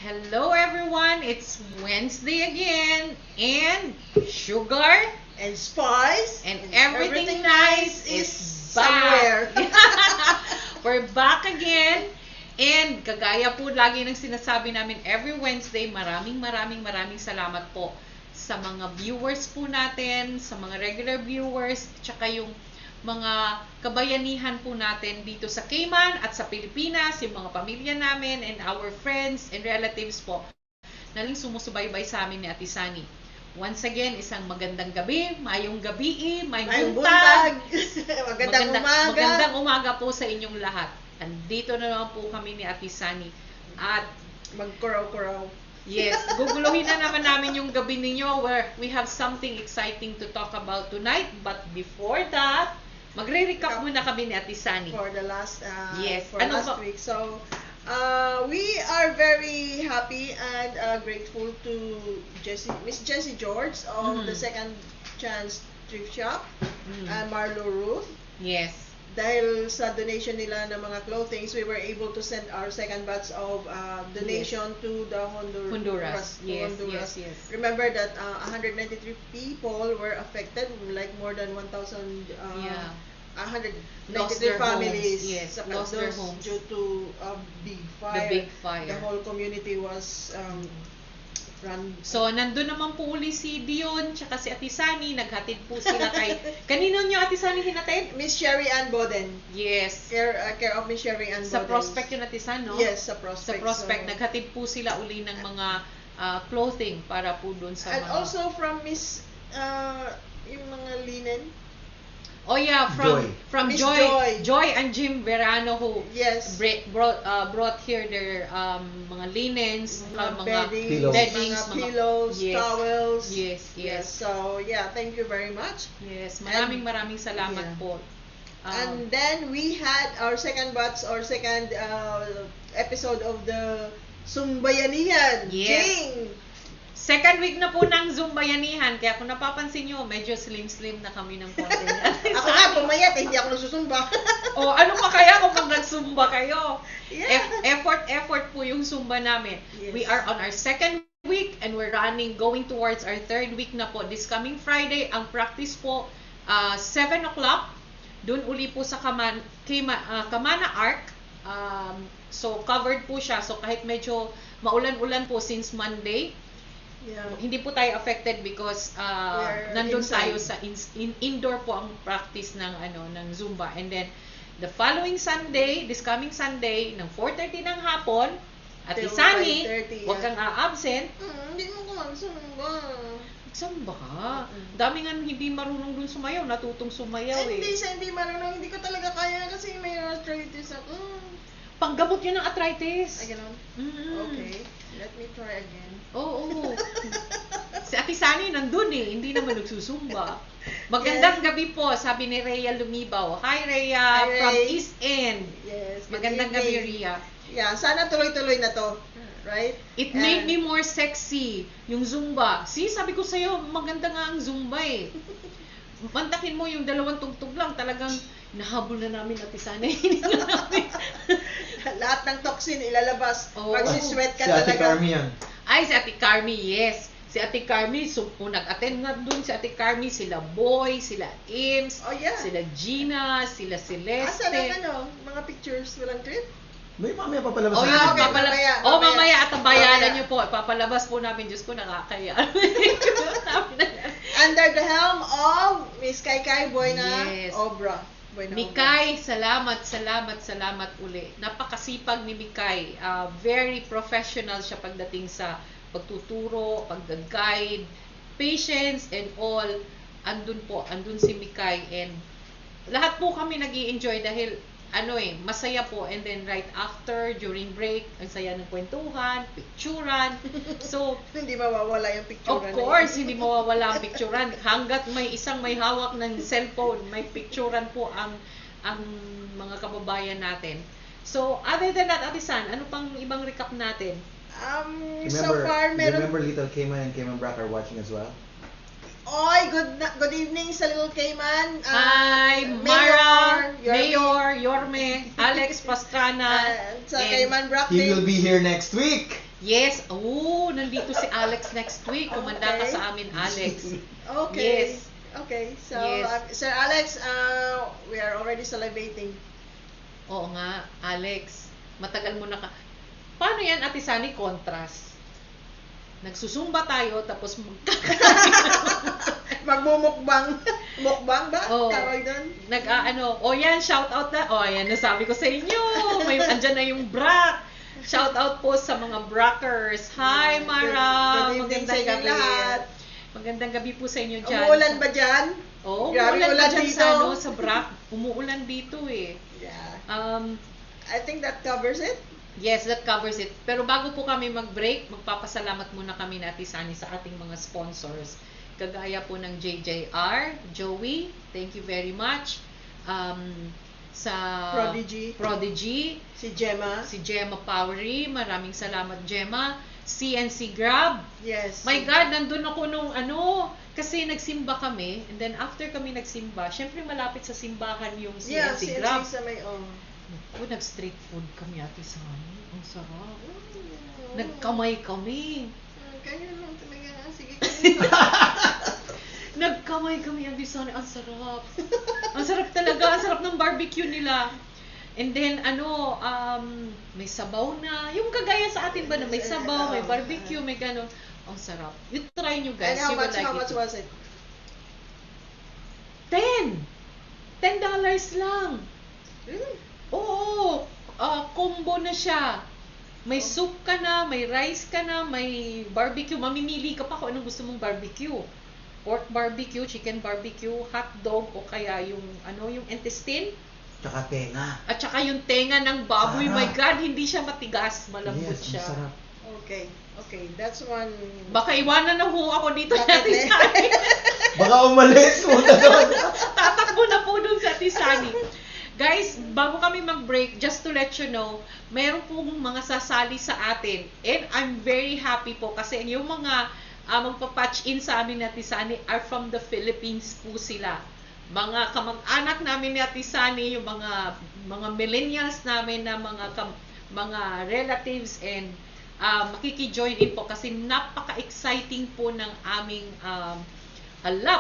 Hello everyone, it's Wednesday again, and sugar And spice and everything nice is somewhere. back. We're back again, and kagaya po lagi ng sinasabi namin every Wednesday, maraming salamat po sa mga viewers po natin, sa mga regular viewers, tsaka yung mga kabayanihan po natin dito sa Cayman at sa Pilipinas, yung mga pamilya namin and our friends and relatives po na lang sumusubaybay sa amin ni Ate Sani. Once again, isang magandang gabi, mayong gabi, mayong buntag, magandang umaga po sa inyong lahat. Andito na naman po kami ni Ate Sani at magkuraw-kuraw. yes, guguluhin na naman namin yung gabi ninyo where we have something exciting to talk about tonight. But before that, magre-recap muna kami ni Ate Sani. For the last, yes. for last week. So, we are very happy and grateful to Miss Jessie George of the Second Chance Thrift Shop and Marlo Ruth. Yes. Dahil sa donation nila ng mga clothings, we were able to send our second batch of donation to the Honduras. Yes, Honduras. yes. Remember that 193 people were affected, like more than 1,000 Lost 193 their families. homes. Yes, Saka lost their those homes due to a big fire. The big fire. The whole community was run. So, nandun naman po uli si Dion tsaka si Ate Sani. Naghatid po sila kay... Kanino nyo Ate Sani hinatid? Miss Sherry Ann Boden. Yes. Care of Miss Sherry Ann Boden. Sa Prospect yun Ate San, no? Yes, sa Prospect. Sa Prospect. So, naghatid po sila uli ng mga clothing para po dun sa and mga... also from Miss, yung mga linen. Oh yeah, from Miss Joy and Jim Verano who Yes. brought here their mga linens, mga beddings, beddings, mga pillows, yes, towels. Yes. So, yeah, thank you very much. Yes, maraming salamat po. And then we had our second batch or second episode of the Sumbayanihan. Yes. King. Second week na po ng Zumbayanihan, kaya kung napapansin nyo, medyo slim na kami ng konti. Ako nga, pumayat, hindi ako nagsusumba. O, ano pa kaya kung mag-zumba kayo? Yeah. Effort po yung zumba namin. Yes. We are on our second week and we're going towards our third week na po. This coming Friday, ang practice po, 7 o'clock. Doon uli po sa Kamana Arc. So, covered po siya. So, kahit medyo maulan-ulan po since Monday, hindi po tayo affected because nandun tayo sa indoor po ang practice ng Zumba. And then the following Sunday, this coming Sunday, ng 4:30 ng hapon, at Isani, huwag kang a-absent. Hindi mo ko magsumba. Samba ka? Dami nga hindi marunong dun sumayaw, natutong sumayaw eh. Hindi marunong, hindi ko talaga kaya kasi may arthritis ako. Panggamot yun ng arthritis. Ay, ganun? Okay, let me try again. Oo. Si Ate Sani nandun eh, hindi naman nagsusumba. Magandang gabi po, sabi ni Rhea Lumibaw. Hi Rhea, from East End. Yes. Magandang gabi Rhea. Yeah, sana tuloy-tuloy na to. Right? It made me more sexy, yung Zumba. See, sabi ko sa'yo, maganda nga ang Zumba eh. Mantakin mo yung dalawang tugtog lang, talagang nahabol na namin Ate Sani. Lahat ng toxin ilalabas. Oh. Magsisweat ka Si Ate talaga. Carmi yan. Ay, si Ate Carmi, yes. Si Ate Carmi, nag-attend na dun si Ate Carmi, sila Boy, sila Ims, Oh, yeah. sila Gina, sila Celeste. Asan ang mga pictures? Walang clip? May mamaya papalabas Oh, natin. yun, okay, mamaya at bayaran Mamaya. nyo po. Papalabas po namin. Diyos ko, nakakaya. Under the helm of Miss Kaikai Boyna Yes. Obra. Boyna Mikay, salamat uli. Napakasipag ni Mikay. Very professional siya pagdating sa pagtuturo, pag-guide, patience and all. Andun si Mikay. And lahat po kami nag-i-enjoy dahil masaya po. And then right after, during break, ang saya ng kwentuhan, picturan. So, Hindi mawawala yung picture. of course, hindi mawawala ang picturan. Hanggat may hawak ng cellphone, may picturan po ang mga kababayan natin. So, other than that, Ate San, ano pang ibang recap natin? So far, Remember Little Cayman and Cayman Brack are watching as well? Oy, good evening sa Little Cayman. Hi, Mara, Mayor, Yorme, Alex Pastrana. Sa Cayman Brack He will be here next week. Yes, nandito si Alex next week. Kumanda ka Okay. sa amin, Alex. Okay. Yes. Okay. So, Yes. Sir Alex, we are already salivating. Oo nga, Alex. Matagal mo na ka. Paano yan, Ate Sani, contrast? Nagsusumba tayo, tapos Magmumukbang. Mukbang ba? Oo. Tawag doon? yan, shout out na. Ayan, nasabi ko sa inyo. Andyan na yung Brak. Shout out po sa mga Brackers. Hi, Mara. Good evening sa Magandang inyong gabi. lahat. Magandang gabi po sa inyo dyan. Umuulan ba dyan? Oo, Grabe umuulan ulan dyan dito. sa Brak. Umuulan dito eh. Yeah. I think that covers it. Yes, that covers it. Pero bago po kami mag-break, magpapasalamat muna kami na Ate Sani sa ating mga sponsors. Kagaya po ng JJR, Joey, thank you very much. Sa Prodigy, Si Gemma. si Gemma Powery, maraming salamat Gemma. CNC Grab. Yes. My God, nandun ako nung kasi nagsimba kami, and then after kami nagsimba, syempre malapit sa simbahan yung Yeah, CNC Grab. sa may, Nag-street food kami, Ate Sani. Ang sarap. Nagkamay kami. Kaya lang talaga. Sige. Nagkamay kami, Ate Sani. Ang sarap. Ang sarap talaga. Ang sarap ng barbecue nila. And then, may sabaw na. Yung kagaya sa atin ba na may sabaw, may barbecue, may gano'n. Ang sarap. You try nyo guys. And You will like how much it. was it? $10 lang. Really? Oo. Combo na siya. May soup ka na, may rice ka na, may barbecue. Mamimili ka pa kung anong gusto mong barbecue. Pork barbecue, chicken barbecue, hot dog, o kaya yung intestine. Tsaka tenga. At saka yung tenga ng baboy. Sarap. My God, hindi siya matigas. Malambot Yes, siya. masarap. Okay. Okay. That's one. Baka iwanan na ho ako dito sa Bakit, Tisani. Baka umalis mo na doon. Tatakbo na po dun sa Tisani. Guys, bago kami mag-break, just to let you know, meron pong mga sasali sa atin. And I'm very happy po kasi yung mga magpa-patch in sa amin na Tisani are from the Philippines po sila. Mga kamag-anak namin ni Ate Sani, yung mga millennials namin na mga relatives, and makiki-join in po kasi napaka-exciting po ng aming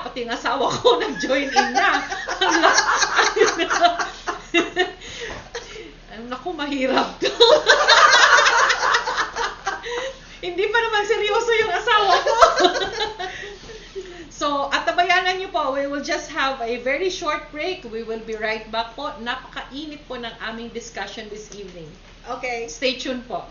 pati ng asawa ko nag-join in na. Naku, mahirap to. Hindi pa naman seryoso yung asawa ko. So, at tabayanan niyo po, we will just have a very short break. We will be right back po. Napakainit po ng aming discussion this evening. Okay. Stay tuned po.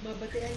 Babatian.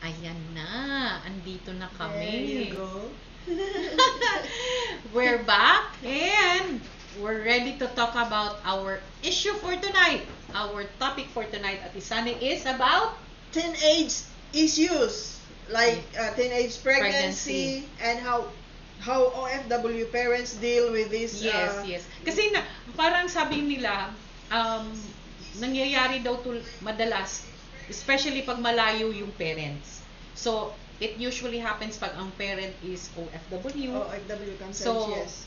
Ayan na, andito na There kami. you go. We're back and we're ready to talk about our issue for tonight. Our topic for tonight at Isani is about Teenage issues like teenage pregnancy, and how OFW parents deal with this. yes. Kasi na, parang sabi nila, nangyayari daw madalas, especially pag malayo yung parents. So, it usually happens pag ang parent is OFW. OFW concerns, So, yes.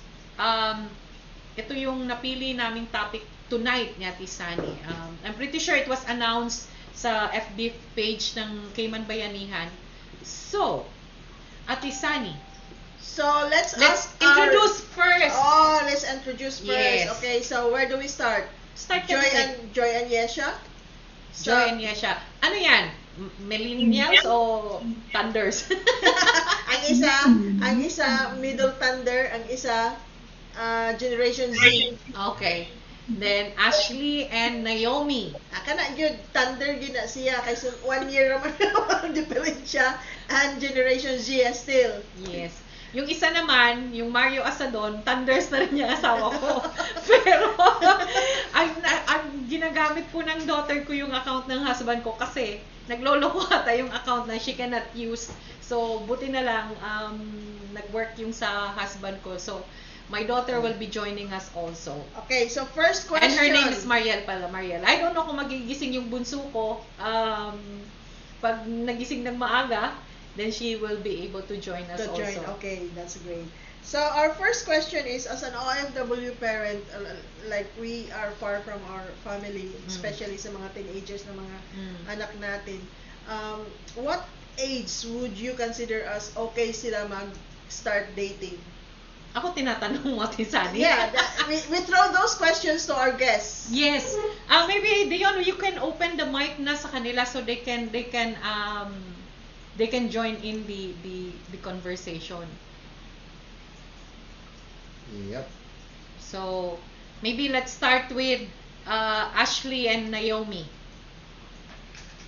ito yung napili naming topic tonight ni Ate Sani. I'm pretty sure it was announced sa FB page ng Cayman Bayanihan. So, Ate Sani, So let's introduce first. Let's introduce first. Yes. Okay, so where do we start? Start Joy ka Joy and Yesha. Joy and Yesha. Ano yan? Millennials o Thunders? ang isa middle thunder, ang isa Generation Z. Okay. Then Ashley and Naomi. Kana gyud thunder gyud na siya kay 1 year naman ang diferensya, and Generation Z still. Yes. Yung isa naman, yung Mario Asadon, Thunders na rin yung asawa ko. Pero, ang ginagamit po ng daughter ko yung account ng husband ko kasi nagloloko ata yung account na she cannot use. So, buti na lang, nag-work yung sa husband ko. So, my daughter will be joining us also. Okay, so first question. And her name is Mariel pala, Mariel. I don't know kung magigising yung bunso ko pag nagising ng maaga. then she will be able to join us To join. also. Okay, that's great. So our first question is, as an OFW parent, like we are far from our family, especially sa mga teenagers na mga Mm. anak natin. What age would you consider as okay sila mag-start dating? Ako tinatanong mo, Tisani. Yeah, we throw those questions to our guests. Yes. Maybe Dion, you can open the mic na sa kanila so they can join in the conversation. Yep. So, maybe let's start with Ashley and Naomi.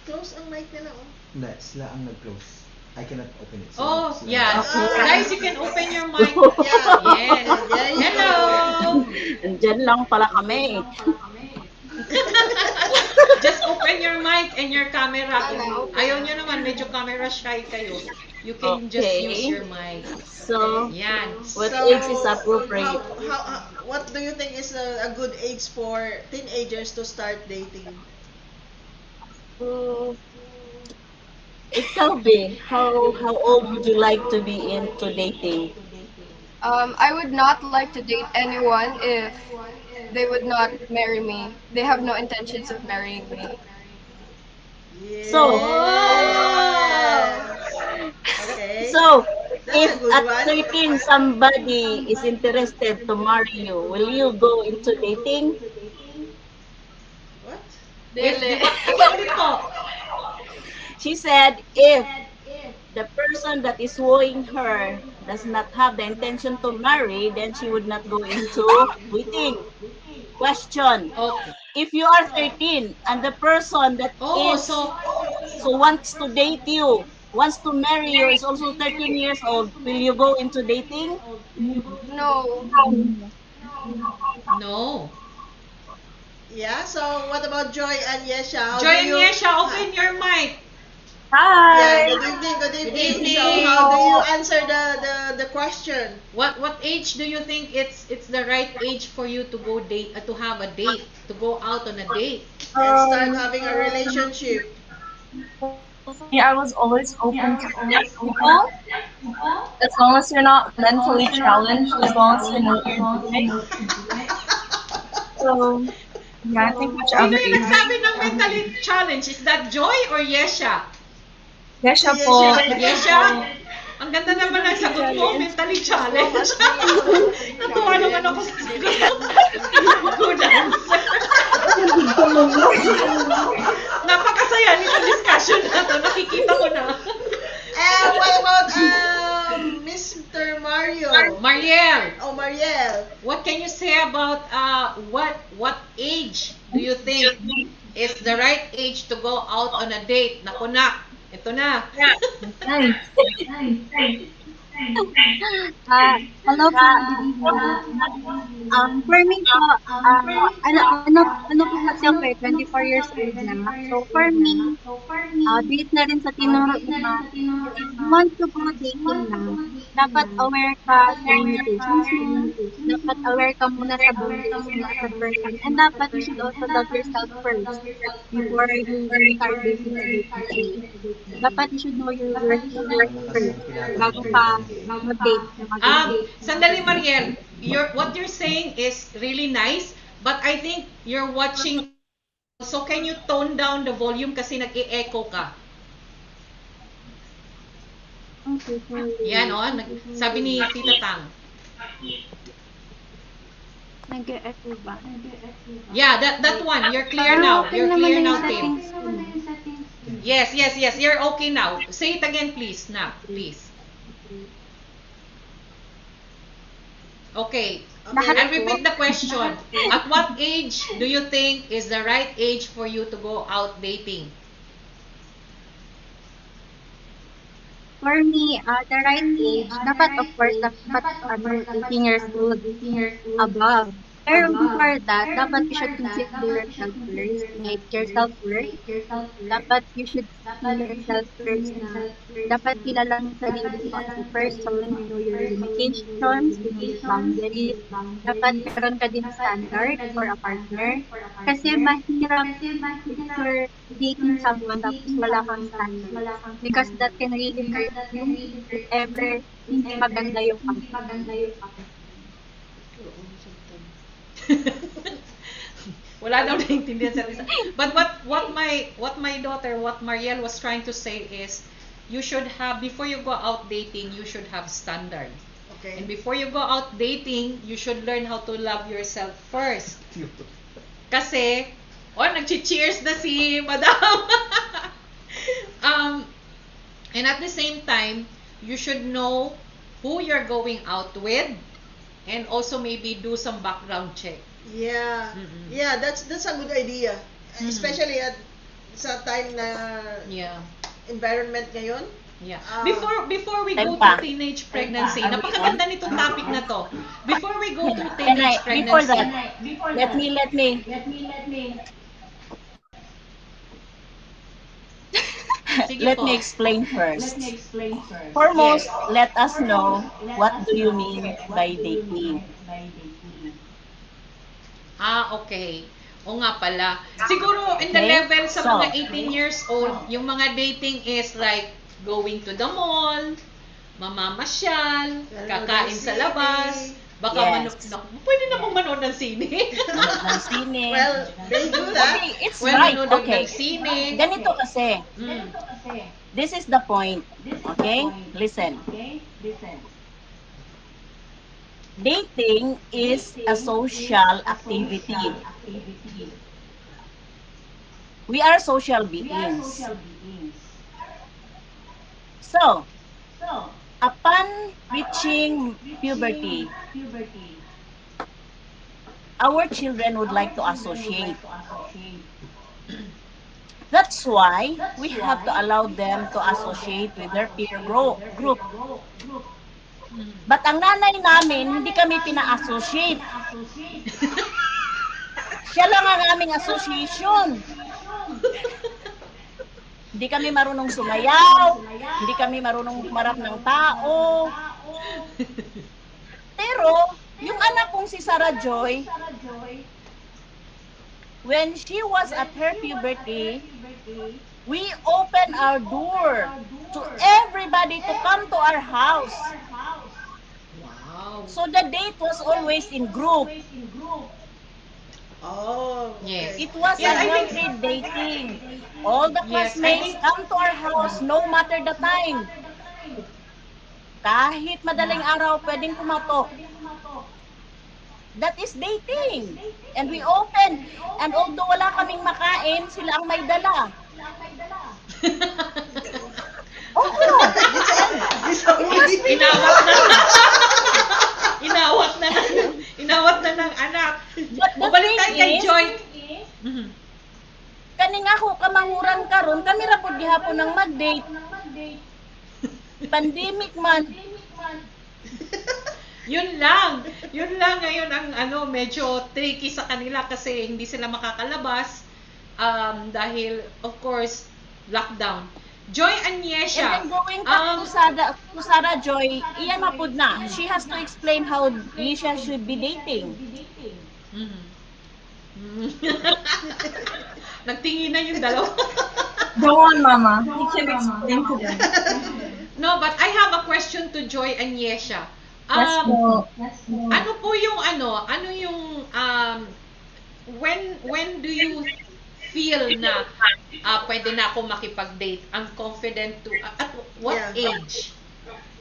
Close ang mic nila, oh. Hindi, sila ang nag-close. I cannot open it. Oh, Sila yeah. Okay. Guys, you can open your mic. Yeah. Yes. There you Hello. Diyan lang pala kami. Just open your mic and your camera. Kung ayaw nyo naman, medyo camera shy kayo. You can just Okay. use your mic. So, Yan. what age is appropriate? What do you think is a good age for teenagers to start dating? Ikaw, be, how old would you like to be into dating? I would not like to date anyone if they would not marry me. They have no intentions of marrying me. So- Okay. So, That's if a good at one. 13 somebody is interested to marry you, will you go into dating? What? Dili. Ulit po. She said if the person that is wooing her does not have the intention to marry, then she would not go into dating. Question. Okay. If you are 13 and the person that Oh, is so wants to date you, wants to marry you is also 13 years old, will you go into dating? No. no. Yeah, so what about Joy and Yesha? How Joy do and you- Yesha, open your mic. Hi. Yeah, good evening, good evening. Good So evening. how do you answer the question? What age do you think it's the right age for you to go date to have a date, to go out on a date? And start having a relationship. Yeah, I was always open to people. As long as you're not mentally challenged, as long as you know what you're doing. So, yeah, I think Sino whichever yung age. nagsabi ng mentally challenge? Is that Joy or Yesha? Yes, siya po. Yesha? Ang ganda naman ng sagot mo, mentally challenge. Natuwa naman ako sa sagot. Good answer. Napakasaya nito discussion na to. Nakikita ko na. And what about Mr. Mario? Mariel, Oh, Mariel. what can you say about what age do you think is the right age to go out on a date? Naku na, ito na. Nice. Hello po, good evening. For me po, ano po kasi ako 24 years old na. So for me, based na rin sa tinuro na, if you want to go dating na, dapat aware ka sa limitations mo. Dapat aware ka muna sa boundaries mo as a person. And dapat you should also love yourself first before you start dating a dating. Dapat you should know your worth first bago ka mag-date. Sandali Mariel, what you're saying is really nice, but I think you're watching. So can you tone down the volume kasi nag-e-echo ka? Okay, sorry. Yan sabi ni Tita Tang. Nag-e-echo ba? Yeah, that one. You're clear now. Okay You're naman clear na now, yung Tim. settings ko. Yes. You're okay now. Say it again, please. Please. Okay. I'll repeat the question. At what age do you think is the right age for you to go out dating? For me, the right age, dapat of course, dapat 18 years old above. Pero before that, dapat you should consider yourself first, like your self-worth. Dapat you should see yourself first na dapat kilala mo yung sarili mo as a person, you know your limitations, you know your boundaries. Dapat meron ka din standard for a partner. Kasi mahirap if you're dating someone tapos wala kang standards. Because that can really hurt you if ever hindi maganda yung company. Wala daw naiintindihan sa isa. But what my daughter, what Mariel was trying to say is, you should have, before you go out dating, you should have standard. Okay. And before you go out dating, you should learn how to love yourself first. Kasi, nag-cheers na si Madam. And at the same time, you should know who you're going out with, and also maybe do some background check. Yeah. Mm-mm. Yeah, that's a good idea. Especially at sa time na Yeah. environment ngayon. Yeah. Ah. Before we go to Tempa. teenage pregnancy, Tempa. napakaganda nitong topic na to. Before we go to And teenage before pregnancy, that, let me. Sige Let po. me explain first. Foremost, let us know what do you mean by dating. Okay. O nga pala. Siguro in the Okay, level sa so, mga 18 years old, yung mga dating is like going to the mall, mamamasyal, kakain sa labas, baka Yes. pwede namang manood ng sine. Manood ng sine. Well, they do that. Okay, it's Well, right. manood Okay. ng sine. Ganito kasi. Mm. This is the point. Okay? Listen. Dating is a social activity. We are social beings. So, upon reaching puberty, our children would like to associate. That's why we have to allow them to associate with their peer group. But ang nanay namin, hindi kami pina-associate. Siya lang ang aming association. Hindi kami marunong sumayaw, hindi kami marunong humarap ng tao. Pero, yung anak kong si Sarah Joy, when she was at her puberty, we opened our door to everybody to come to our house. Wow. So the date was always in group. Oh, Yes. okay. It was Yeah, a I think- healthy dating. All the Yes, I classmates think- come to our house no matter the time. Kahit madaling araw, pwedeng kumatok. That is dating. And we open. And although wala kaming makain, sila ang may dala. Oo. Inawat na ng anak. But the Mabalik thing tayo kay is, Joy. Mhm. Kaning ako kamanguran karon, kami ra pud gihapon ng mag-date. Pandemic man. Yun lang. Yun lang ngayon ang medyo tricky sa kanila kasi hindi sila makakalabas dahil of course lockdown. Joy Agnieszka. And then going back to Sarah Joy, iyan na pud na. She has to explain how Lisha should be dating. Mhm. Nagtingin na yung dalawa. Go on, Mama. You can explain to them. No, but I have a question to Joy Agnieszka. Let's go. Ano po yung when do you feel na pwede na ako makipag-date? I'm confident to at what Yeah. age?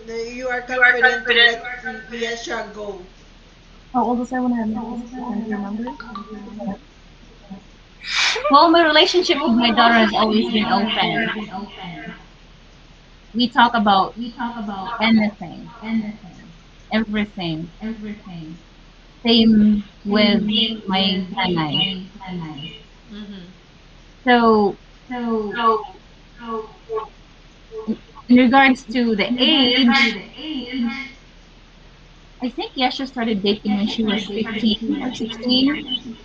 You are confident to let Yesha go. How old was I when I met this? Do you remember? Well, my relationship with my daughter has always been open. We talk about anything, everything. Same with my nanay. Mhm. So in regards to the age, I think Yesha started dating when she was 15 or 16.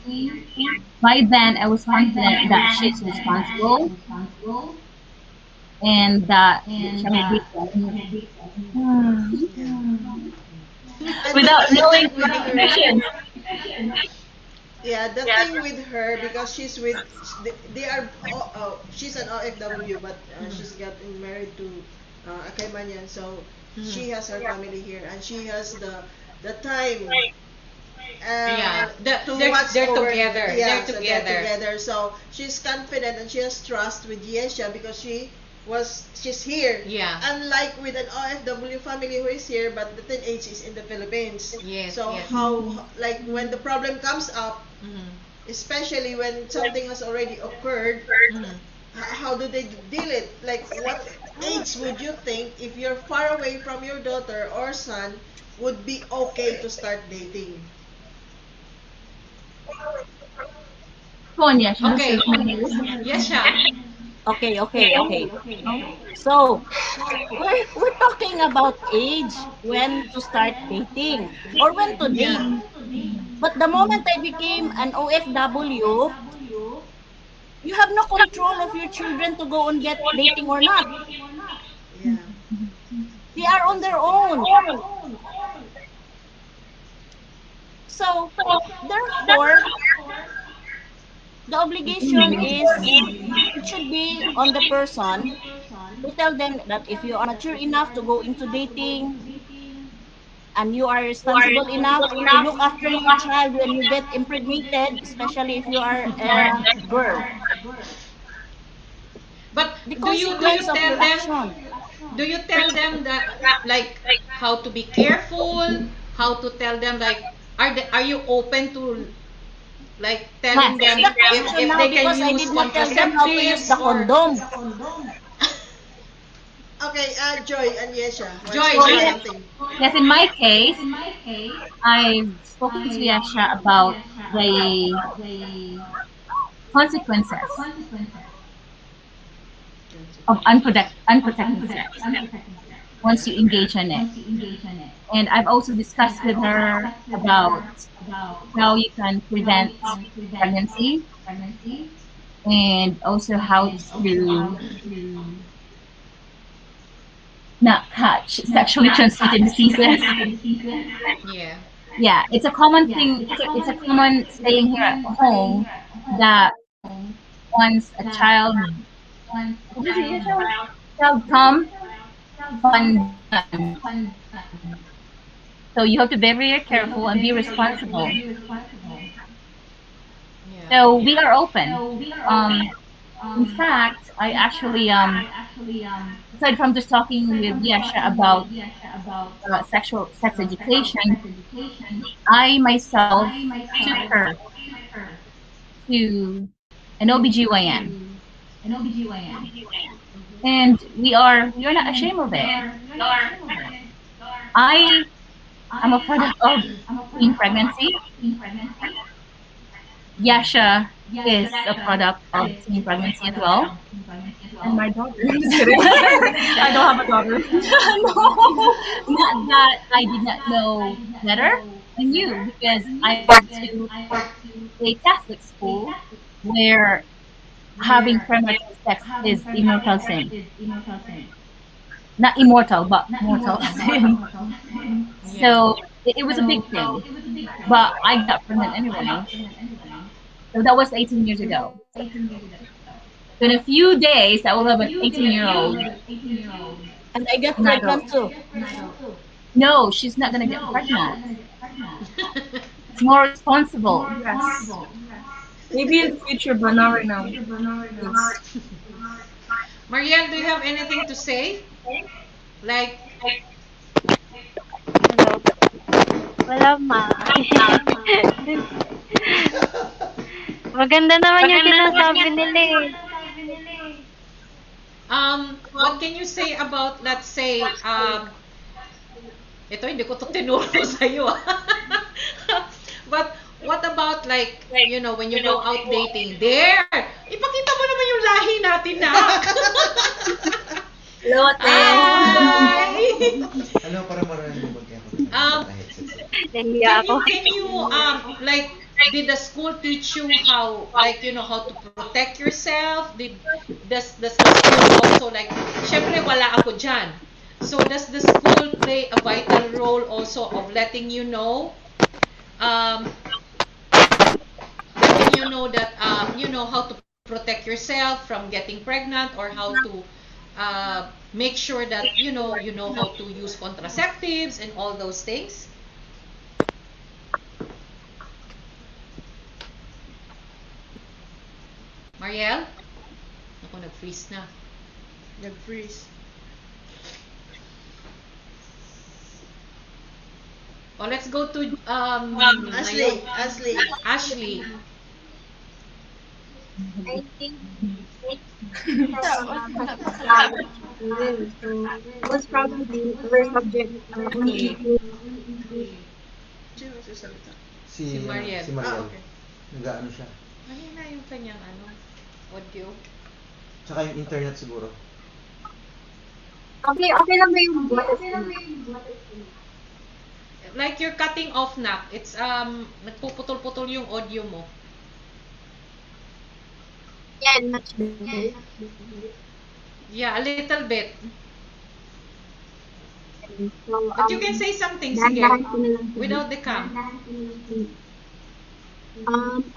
By then, I was confident that she's responsible and that siya may date. And the Without thing knowing with her, qualifications. yeah, the thing with her, because they are, she's an OFW, but she's gotten married to a Caymanian, so she has her family here, and she has the time Yeah, to they're, watch they're over. together. Yeah, They're so they're together. together. So she's confident and she has trust with Yesha because she's here. Yeah. Unlike with an OFW family who is here, but the teenage is in the Philippines. Yes, So yes. like when the problem comes up, Mhm. especially when something has already occurred, Mhm. how do they deal it? Like, what age would you think, if you're far away from your daughter or son, would be okay to start dating? Go on, Yesha. Okay. Yes, siya. Okay. So, we're talking about age, when to start dating or when to date. Yeah. But the moment I became an OFW, you have no control of your children to go and get dating or not. Yeah, They are on that's their okay. own. So, therefore, the obligation is, it should be on the person to tell them that if you are mature enough to go into dating and you are responsible enough to look after your child when you get impregnated, especially if you are a girl, But the do you consequence of tell your them action. that, like, how to be careful, how to tell them, like, are you open to, like, Yes, telling that's them the question if now, they can because I use did not tell them how to use contraceptives the or condom. Okay, Joy and Yesha wants Joy, to say Joy. something. Yes, in my case, I've spoken to Yesha about the consequences of unprotected sex once you engage in it. And I've also discussed with her about how you can prevent pregnancy and also how to not catch sexually transmitted diseases. Yeah. Yeah, it's a common thing. It's a common saying here at home that once a child, what is it, child come, fun done. So you have to be very careful and be responsible. Yeah. So we are open. Um, in fact, I actually aside from just talking with Yesha about sexual sex education, I myself took her to an OBGYN. And we are not ashamed of it. I am a product of teen pregnancy. Yasha is a product of teen pregnancy as well. And my daughter. Just kidding. I don't have a daughter. No, not that I did not know better. I knew because I went to a Catholic school where having premarital sex is immortal sin. Not immortal, but mortal sin. Yeah. So it was a big thing. But I got pregnant anyway. So that was 18 years ago. So in a few days, I will have an 18-year-old. And I get Not pregnant too. No, she's not gonna get pregnant. It's more responsible. Yes. Maybe in the future, but not right now. Yes. Marielle, do you have anything to say? Like, Hello. Wala ma. Maganda naman yung sinasabi nila eh. what can you say about, let's say, ito hindi ko to tinuro sa iyo. But what about, like, when you go out dating? There! Ipakita mo naman yung lahi natin na. Hello, ate. Hi! Ano, para marami mo Um, headset. Nahiya ako. Can you like did the school teach you how like how to protect yourself? Does the school also like syempre wala ako diyan. So does the school play a vital role also of letting you know um that how to protect yourself from getting pregnant or how to make sure that you know how to use contraceptives and all those things? Mariel? Ako, nag-freeze na. Nag-freeze. Oh, let's go to Ashley. Ashley. I think was probably our subject on English. Sino magsasalita? Si Mariel. Si Mariel. Okay. Nag-ano siya. Mahina yung kanyang audio. Tsaka yung internet siguro. Okay lang ba yung boses? Like you're cutting off na. It's nagpuputol-putol yung audio mo. Yan, much better. Yeah, a little bit. So, But you can say something, sige. dahan-dahan ko na lang po. Without the cam.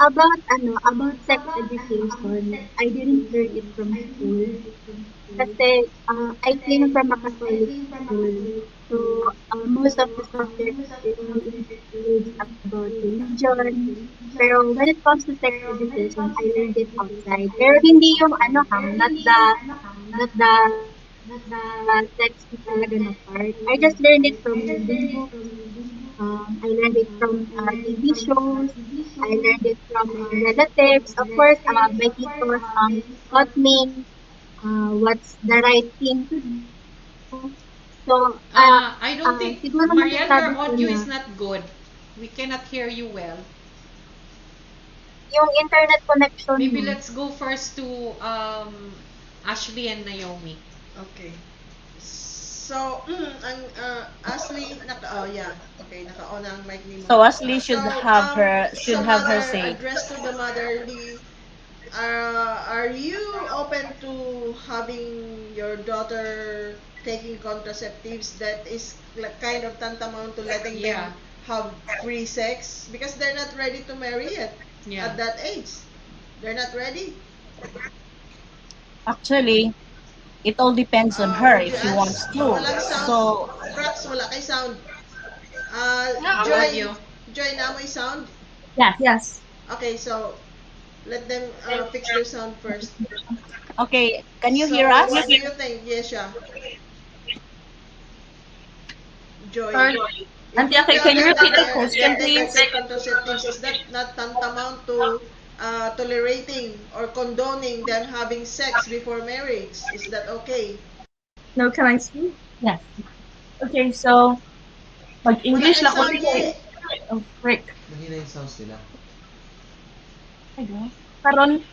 About sex education, I didn't learn it from school. Kasi I came from a Catholic school. So, most of the subjects is about religion. Pero when it comes to sex education, I learned it outside. Pero hindi yung not the sex talaga na part. I just learned it from reading books. I learned it from TV shows. I learned it from relatives. Of course, my teachers taught me what's the right thing to do. So, I don't think, siguro Mariel, masasabi your ko audio na is not good. We cannot hear you well. yung internet connection Maybe mo. let's go first to Ashley and Naomi. Okay. So, Ashley, naka-on ang mic ni mo. So Ashley should have her mother, say. address to the motherly, are you open to having your daughter taking contraceptives that is like kind of tantamount to letting Yeah. them have free sex? Because they're not ready to marry yet Yeah. at that age. They're not ready. Actually, it all depends on her Would if you she ask? wants to. Walang sound. So, Prax, wala kay sound. Audio. Joy, na mo sound? yes. Okay, so let them fix their sound first. Okay, can you So, hear us? What do you think, Yesha? Joy. Sorry. If Auntie, okay, tell can you them repeat the that question, they're please? taking contraceptives, is that not tantamount to tolerating or condoning them having sex before marriage? Is that okay? No, can I speak? Yes. Okay, so, mag-English Wala lang kay ulit. sound, Ye. Oh, frick. Mahina yung sounds nila. Karon,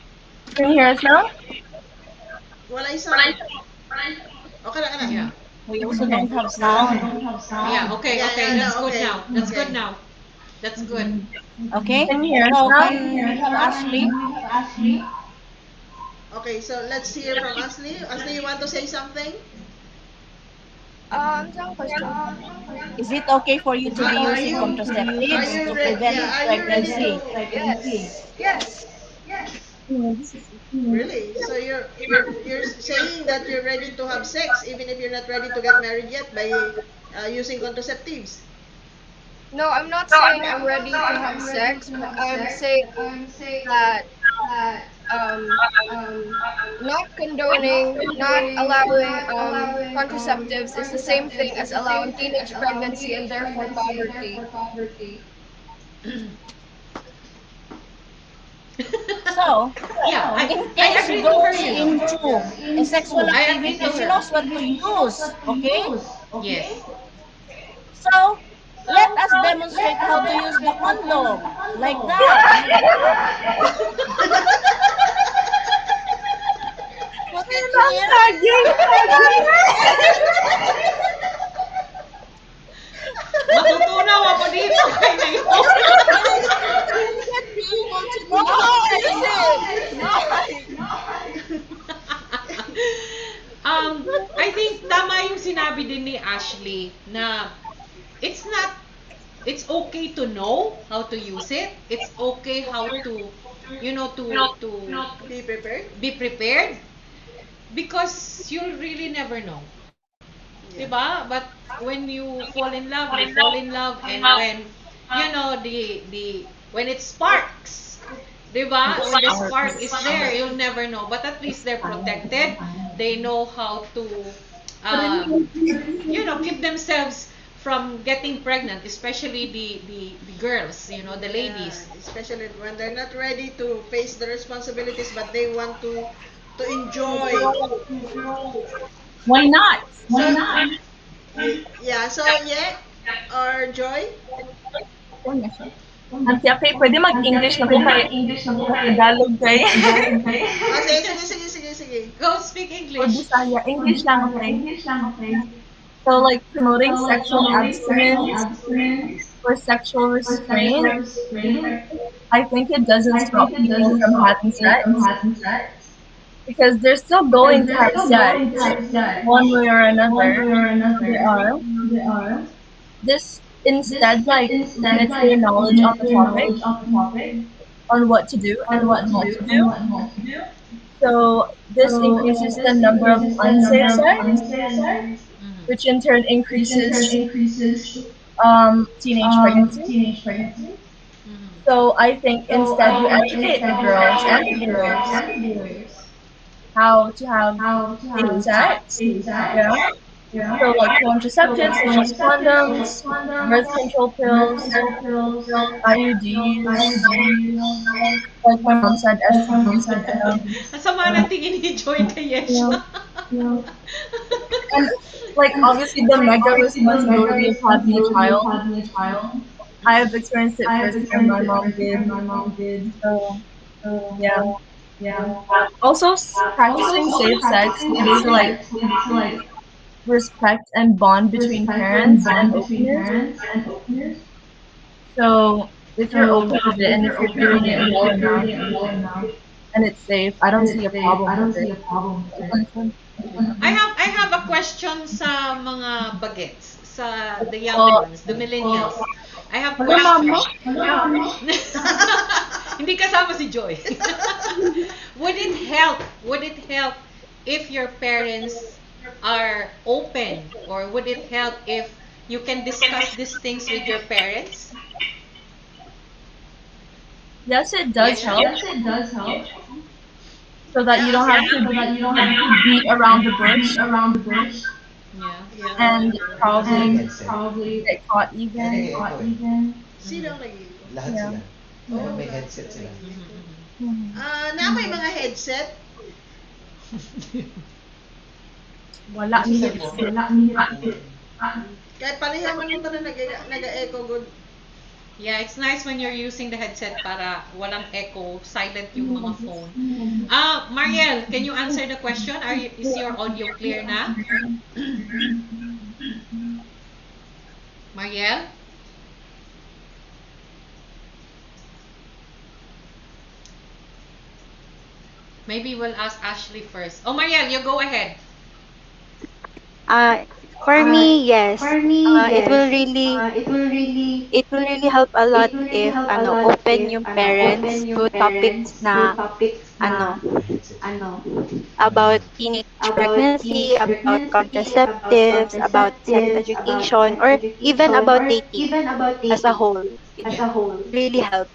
can you hear us now? Wala yung sound. Okay na. Yeah. We also don't have sound. Yeah, okay, Yeah, okay. yeah, That's yeah, good okay. now. That's good Okay. now. That's good. Okay? Can you hear us So, now? can we have Ashley? Okay, so let's hear from Ashley. Ashley, you want to say something? Saan question? Is it okay for you to be Are using you- contraceptives to ready? prevent Yeah, are you ready pregnancy? Yes. Really? So you're saying that you're ready to have sex even if you're not ready to get married yet by using contraceptives? No, I'm not saying I'm ready to have sex, but I'm saying that not condoning, not allowing contraceptives is the same thing as allowing teenage pregnancy and therefore poverty. So, Yeah, in I case agree she to her, goes you know. into a sexual I agree activity, to she her. knows what to use. Okay? Yes. So, let us demonstrate how to use the condom. Like that. Look at you. Matutunaw ako dito. din ni Ashley na it's not, it's okay to know how to use it. It's okay how to, to Be prepared. be prepared because you'll really never know. Yeah. Diba? But when you fall in love, you fall in love, and when when it sparks, diba? When the spark is there, you'll never know. But at least they're protected. They know how to, keep themselves from getting pregnant, especially the girls, the ladies. Yeah, especially when they're not ready to face the responsibilities, but they want to enjoy. Why not? So, yeah, so yeah, or Joy? Ang Tiapay, pwede mag-English na po kay Tagalog kay. Ah, sige. Go speak Or English. Bisaya. English lang, okay? So, like, promoting sexual abstinence or sexual restraint, I think it doesn't stop people from having sex. Because they're still going to have sex, one way or another. They are. This instead, like, limits their knowledge on the topic, on what to do and what not to do. So this increases the number of unsafe sex, Mhm. which in turn increases teenage pregnancy. Mhm. So I think instead we educate the girls and the boys how to have safe sex. Yeah. So like contraceptives such as condoms, birth control pills, IUDs, like my mom said, STDs as well. Ang sama ng tingin ni Joy kay Yesha. And like obviously the mega responsibility of having a child. I have experienced it firsthand. My mom did. So yeah. Also, practicing safe sex leads to like respect and bond between parents and openness. So if you're open with it and if you're doing it well enough and it's safe, I don't see a problem with it. I have a question sa mga bagets, sa the young Oh. ones, the millennials. I have Hello, mama. question. Hindi kasama si Joy. Would it help if your parents are open, or would it help if you can discuss these things with your parents? Yes, it does help. So that you don't have to beat around the bush Yeah. Yeah. and probably Headset. get caught May even. nag-echo eh. Sino ang nag-iiko? Lahat Yeah. sila. Oh, May headset sila. Mhm. Na may mga headset. Wala Kasi ni sa phone, Kahit pareho man ito na nag-echo good. Yeah, it's nice when you're using the headset para walang echo, silent yung mga phone. Mariel, can you answer the question? Is your audio clear na? Mariel? Maybe we'll ask Ashley first. Oh, Mariel, you go ahead. For me, yes. It will really help a lot if open yung parents to topics na may headset sila. about teenage pregnancy, about contraceptives, about sex education, or even about dating as a whole. It really help.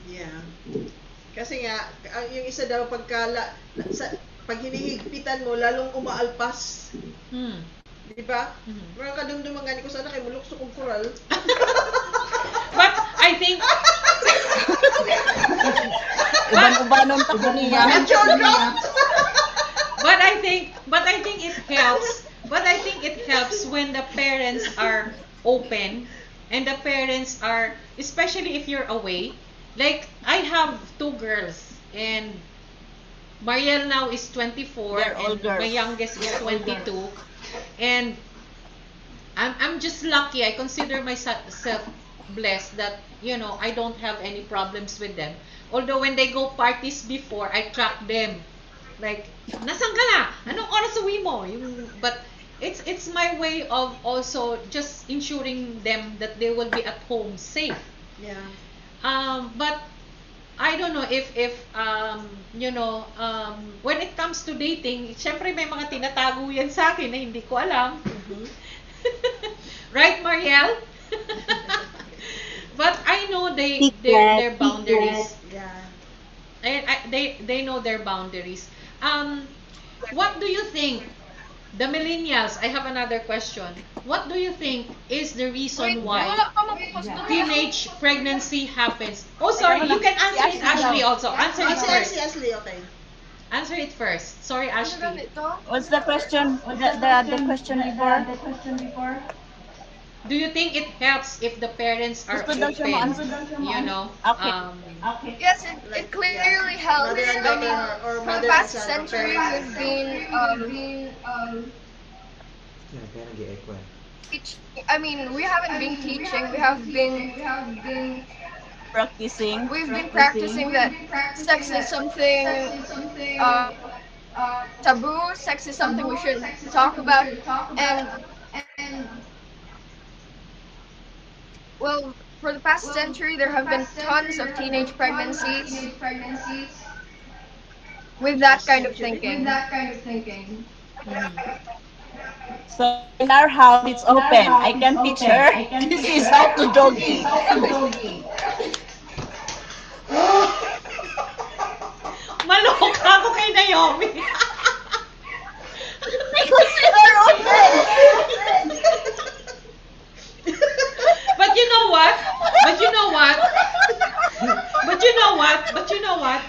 Yeah. Kasi nga, yung isa daw pag hinihigpitan mo, lalong umaalpas. Hmm. Di ba? Mhm. Mga kadumduman gani ko sana kay mulok sa kong kural. But I think Uban-ubanon pa ko niya. but I think it helps. But I think it helps when the parents are open, and the parents are, especially if you're away. Like I have two girls, and Mariel now is 24, They're all and girls. my youngest is 22, and I'm just lucky. I consider myself blessed that I don't have any problems with them. Although when they go parties before, I track them. Like, nasan ka na? Anong oras uwi mo? But it's my way of also just ensuring them that they will be at home safe. Yeah. But I don't know if when it comes to dating, syempre may mga tinatago yan sa akin na hindi ko alam. Mhm. Right, Mariel? But I know their boundaries. Yeah. They know their boundaries. What do you think, the millennials? I have another question. What do you think is the reason why wala ka mag-post doon. teenage pregnancy happens? Oh, sorry, you can answer it, Ashley, also. Answer it first. Ashley, okay. Answer it first. Sorry, Ano Ashley. ganito? What's the question? The question before? Do you think it helps if the parents are Gusto daw siya open? ma-answer. You know? Okay. Yes, it clearly helps. Mother and I mean, daughter or for the mother and past son or century, parents. we've been Kaya nag-e-echo eh. I mean, we haven't been teaching. We have been Practicing. we've been practicing that sex is something uh, taboo. Sex is something we should talk about. And well, for the past century, there have been tons of teenage pregnancies with that kind of thinking. So in our house, it's open. I can teach her. This is how to doggy. Maloka ako kay Naomi. Because you are open. But you know what? But you know what? But you know what? But you know what?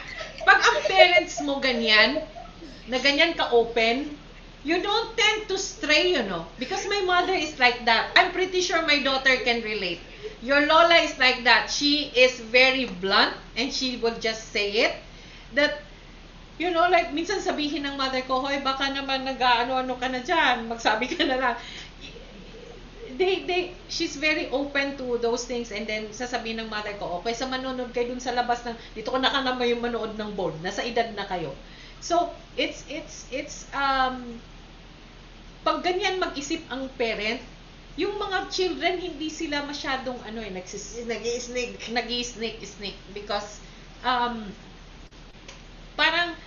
Pag ang parents mo ganyan, na ganyan ka-open, you don't tend to stray, you know. Because my mother is like that. I'm pretty sure my daughter can relate. Your Lola is like that. She is very blunt and she will just say it. That, you know, like, minsan sabihin ng mother ko, hoy, baka naman nag-ano-ano ka na dyan. Magsabi ka na lang. She's very open to those things, and then sasabihin ng mother ko, okay, sa manonood kayo dun sa labas ng, dito ko na ka naman yung manood ng board, nasa edad na kayo. So, it's pag ganyan mag-isip ang parent, yung mga children, hindi sila masyadong, nag-i-sneak because, parang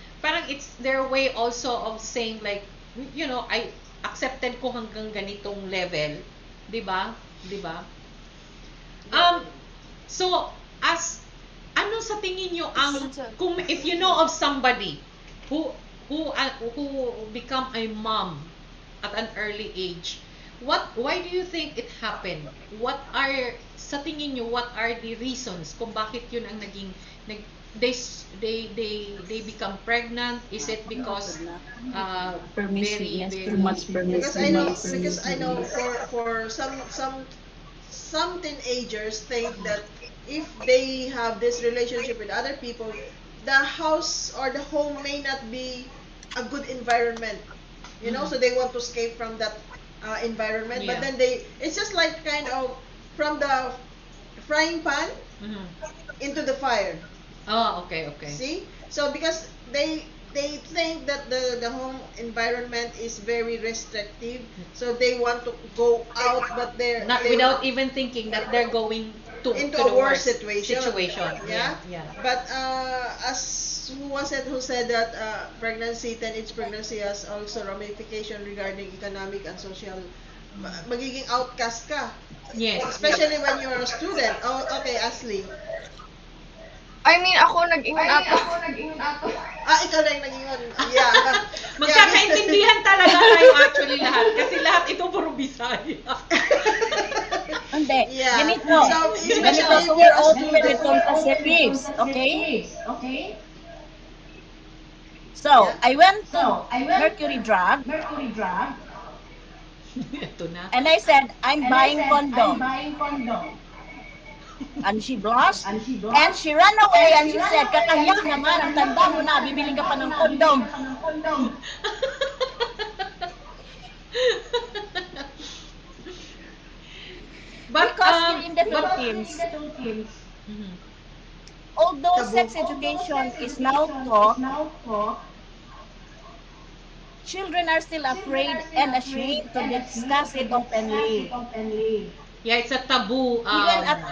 it's their way also of saying like, you know, I accepted ko hanggang ganitong level. 'Di ba? So as ano sa tingin niyo ang kung if you know of somebody who become a mom at an early age, why do you think it happened? Sa tingin niyo, what are the reasons kung bakit yun ang they become pregnant? Is it because Too much permissive. Because I know for some teenagers think that if they have this relationship with other people, the house or the home may not be a good environment, you know, so they want to escape from that environment. Yeah. But then it's just like kind of from the frying pan into the fire. Oh, okay. See? So because they think that the home environment is very restrictive, so they want to go out, but they're Without even thinking that they're going into to a the worse worst situation. Yeah. But as who said that teenage pregnancy has also ramification regarding economic and social. Magiging outcast ka. Yes. Especially when you're a student. Oh, okay, Ashley. I mean, ako nag-ingon ato. Ikaw na yung nag-ingon. Yeah. Magkakaintindihan talaga tayo actually lahat. Kasi lahat ito puro Bisaya. Hindi. Yeah. Ganito. especially So if we're you're a all student. ganitong Pacifics. Okay? So, I went to Mercury Drug Ito na. and I said, I'm buying condom. And she blushed and she ran away and she said, kakahiya naman, ang tanda mo na, bibili ka pa ng condom. But, Because here in the Philippines, Mhm. although sex education is now taught, children are still afraid and ashamed to discuss it openly. Yeah, it's a taboo Even at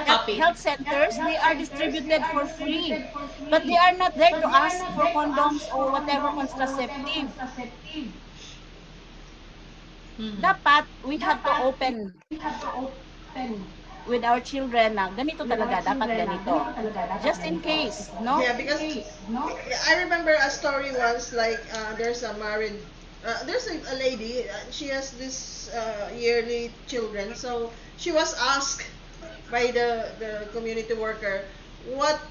topic. health centers, they are distributed for free. But they are not there to ask for condoms or whatever contraceptive. Mhm. Dapat we have to open with our children na ganito talaga, dapat ganito. Just in case, no? Yeah, because I remember a story once, like there's a married, there's a lady, she has this yearly children, so she was asked by the community worker, what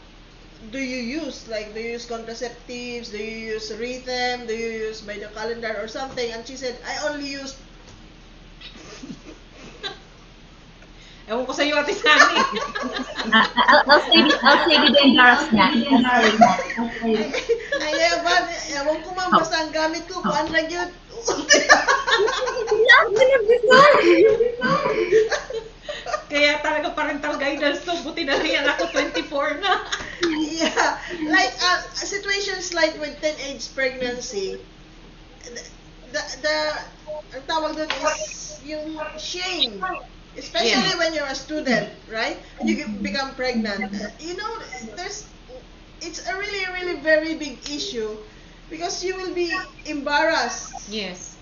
do you use? Like, do you use contraceptives? Do you use rhythm? Do you use by the calendar or something? And she said, I only use. Ewan ko sa iyo, Ate Sunny. I'll save you the embarrassment. I'll save it. Ay, yaban, ewan ko man, basta ang gamit ko, kuan lang yun. Kaya talaga parental guidance to. Buti na lang yan ako, 24 na. Yeah, like situations like with teenage pregnancy, the ang tawag doon is yung shame. Especially when you're a student, right? And you become pregnant. You know, it's a really, really very big issue because you will be embarrassed. Yes.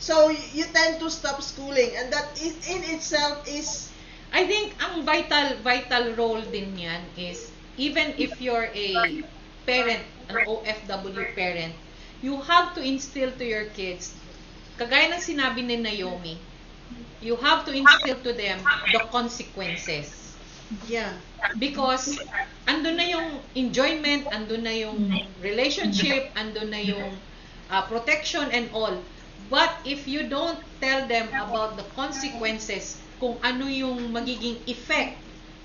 So you tend to stop schooling, and that is, in itself is. I think ang vital role din yan is, even if you're a parent, an OFW parent, you have to instill to your kids, kagaya ng sinabi ni Naomi, you have to instill to them the consequences. Yeah. Because andun na yung enjoyment, andun na yung relationship, andun na yung protection and all. But if you don't tell them about the consequences, kung ano yung magiging effect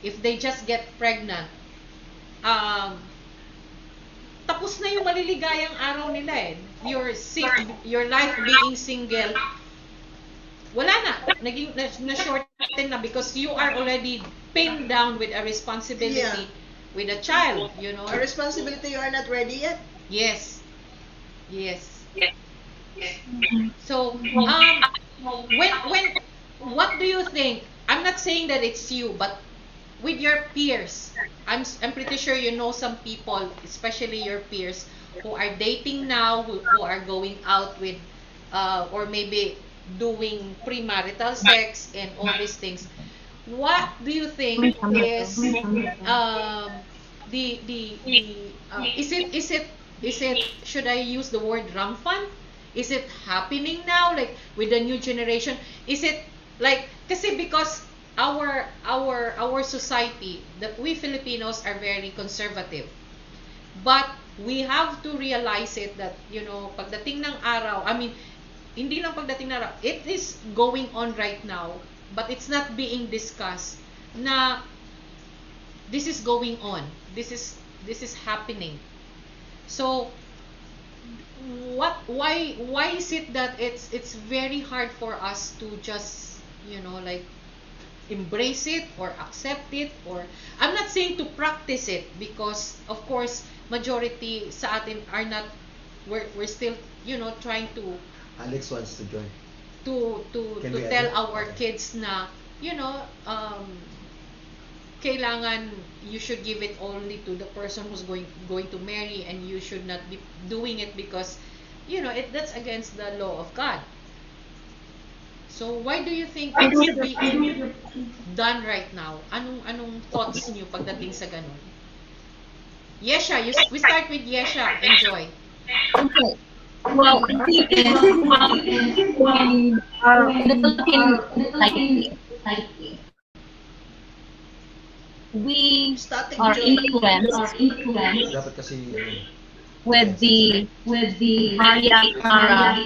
if they just get pregnant, tapos na yung maliligayang araw nila eh. Your life being single, wala na. Naging na-shorten na because you are already pinned down with a responsibility with a child, you know. A responsibility you are not ready yet. Yes. So, when what do you think? I'm not saying that it's you, but with your peers, I'm pretty sure you know some people, especially your peers, who are dating now, who are going out with, or maybe doing premarital sex and all these things. What do you think is is it should I use the word rampant? Is it happening now, like with the new generation? Is it like, kasi because our society, that we Filipinos are very conservative, but we have to realize it that, you know, pagdating ng araw, I mean, hindi lang pagdating ng araw, it is going on right now, but it's not being discussed na this is going on, this is happening. So why is it that it's very hard for us to just, you know, like embrace it or accept it, or I'm not saying to practice it, because of course majority sa atin are not, we're still, you know, trying to Alex wants to join. to Can we tell edit? our Okay. kids na, you know, kailangan you should give it only to the person who's going to marry, and you should not be doing it because, you know, that's against the law of God. So why do you think it's being done right now? Anong thoughts niyo pagdating sa ganun? Yesha, we start with Yesha. Enjoy. Okay. Well, the thing is, when in the Philippine society, we Static are joy. influenced Dapat kasi, with the Maria Clara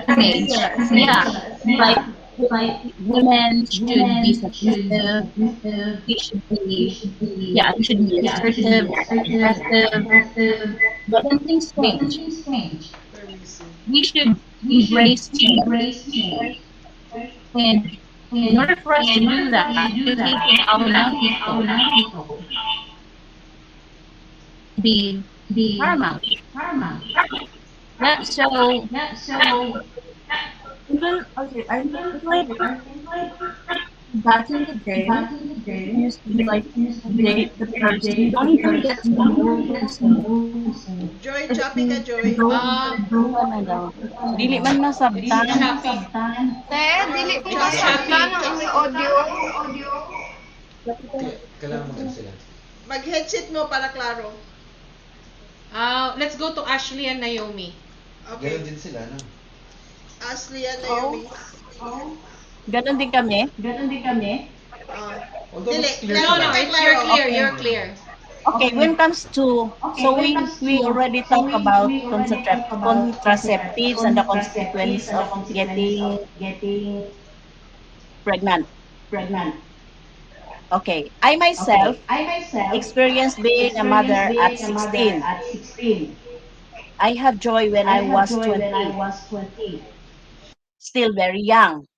image. Yeah, like women should be submissive. We should be, yeah, we should be assertive, aggressive. But then things change. We should embrace change. And in order for us to do that, we take our young people to be paramount. Not so. Even okay, I think like back in the day, it used to be like date the person. You don't even get to know the person. Joy, choppy ka, Joy. Ano daw? Dili man It's nasabtan. choppy. Te, dili ko It's masabtan choppy. ang may audio. Kailangan mag-ano sila. Mag-headset mo para klaro. Let's go to Ashley and Naomi. Okay. Ganon din sila, no? Ashley and Naomi. Ganon din kami. Although Dili, mas clear No, sila. no, you're clear. You're clear. Okay, when it comes to, so we already talk about contraceptives and the consequence of getting pregnant. Okay, I myself experienced being a mother at 16. I had joy when I was 20, still very young.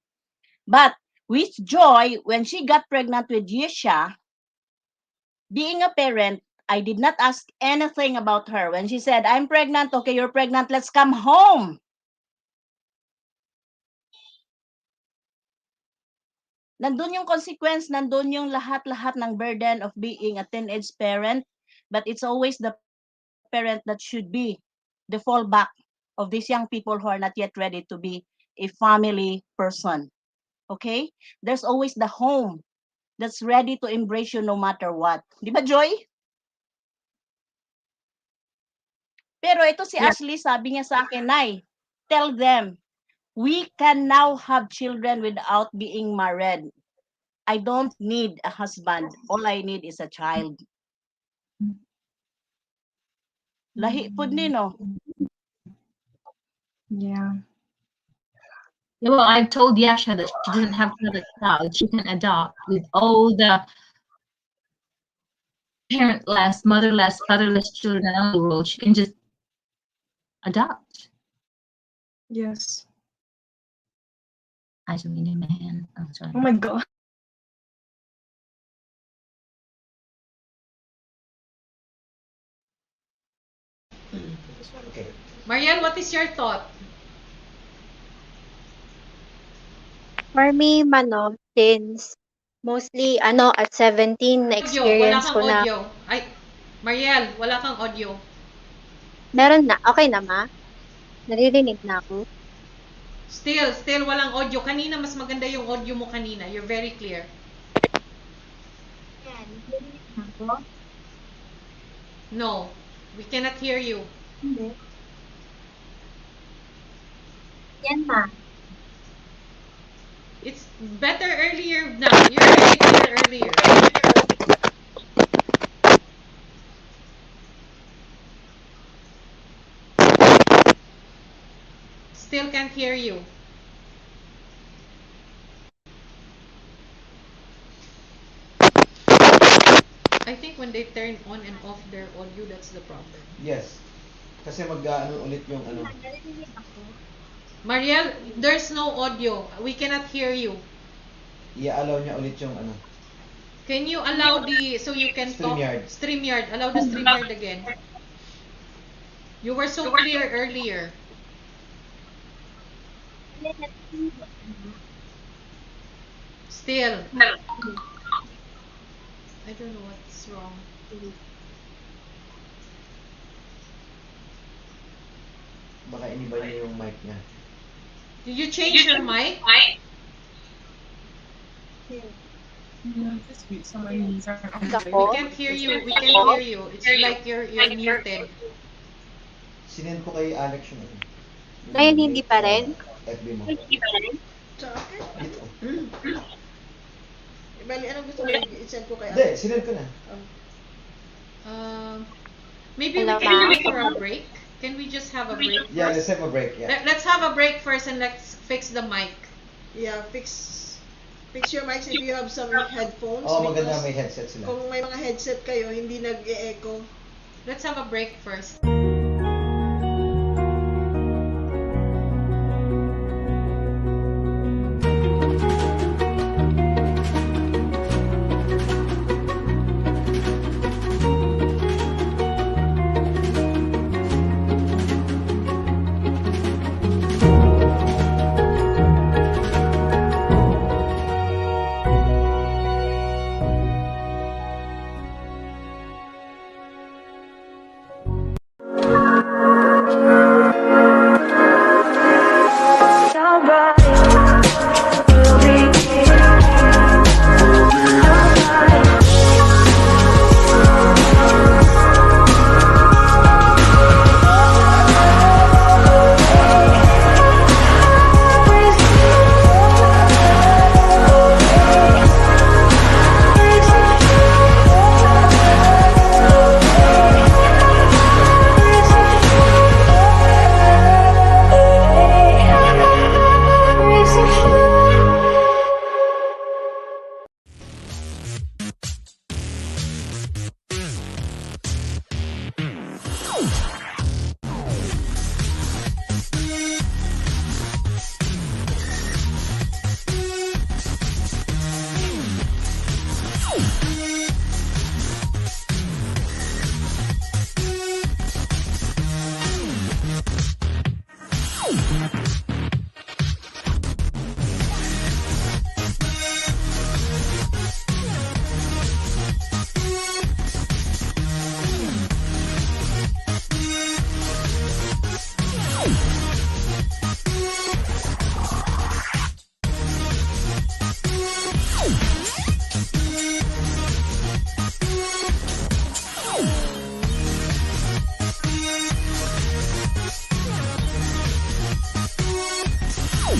But with Joy, when she got pregnant with Yesha, being a parent, I did not ask anything about her. When she said, I'm pregnant, okay, you're pregnant, let's come home. Nandun yung consequence, nandun yung lahat-lahat ng burden of being a teenage parent, but it's always the parent that should be the fallback of these young people who are not yet ready to be a family person. Okay? There's always the home that's ready to embrace you no matter what. Di ba, Joy? Pero ito si Ashley, sabi niya sa akin, Nay, tell them, we can now have children without being married. I don't need a husband. All I need is a child. Lahi po din, no? Yeah, well, I've told Yasha that she doesn't have to have a child. She can adopt with all the parentless, motherless, fatherless children in the world. She can just adopt. Yes. I don't need a man. I'm sorry. Oh my god. Okay. Mariel, what is your thought? For me, since mostly, at 17, Wala na-experience kang ko na, audio. Ay, Mariel, wala kang audio. meron na, okay na ma? Naririnig na ako? Still walang audio. Kanina, mas maganda yung audio mo kanina. You're very clear. Yan, naririnig na ako? No, we cannot hear you. Hindi. Yan ma. It's better earlier now. You're very clear earlier. Still can't hear you. I think when they turn on and off their audio, that's the problem. Yes. Kasi mag-ano ulit yung ano. Naririnig ako. Mariel, there's no audio. We cannot hear you. I-allow niya ulit yung ano. Can you allow so you can StreamYard. talk? StreamYard. Allow the StreamYard again. You were so clear earlier. Still. I don't know what's wrong. Baka iniba niya yung mic niya. Did you change your mic? Just mute someone. We can't hear you. We can't hear you. It's like you're muted. Sinend ko kay Alex yung ano. Ngayon, hindi pa rin? FB mo. Sa akin? Dito. Bali, anong gusto mo i-send ko kay Hindi, sinend ko na. Maybe we Hello, can ma'am. go for a break. Can we just have a break Yeah, let's first? have a break. Yeah. Let's have a break first and let's fix the mic. Yeah, fix your mics if you have some headphones. Oh, maganda because may headset sila. kung may mga headset kayo, hindi nag-e-echo. Let's have a break first. O,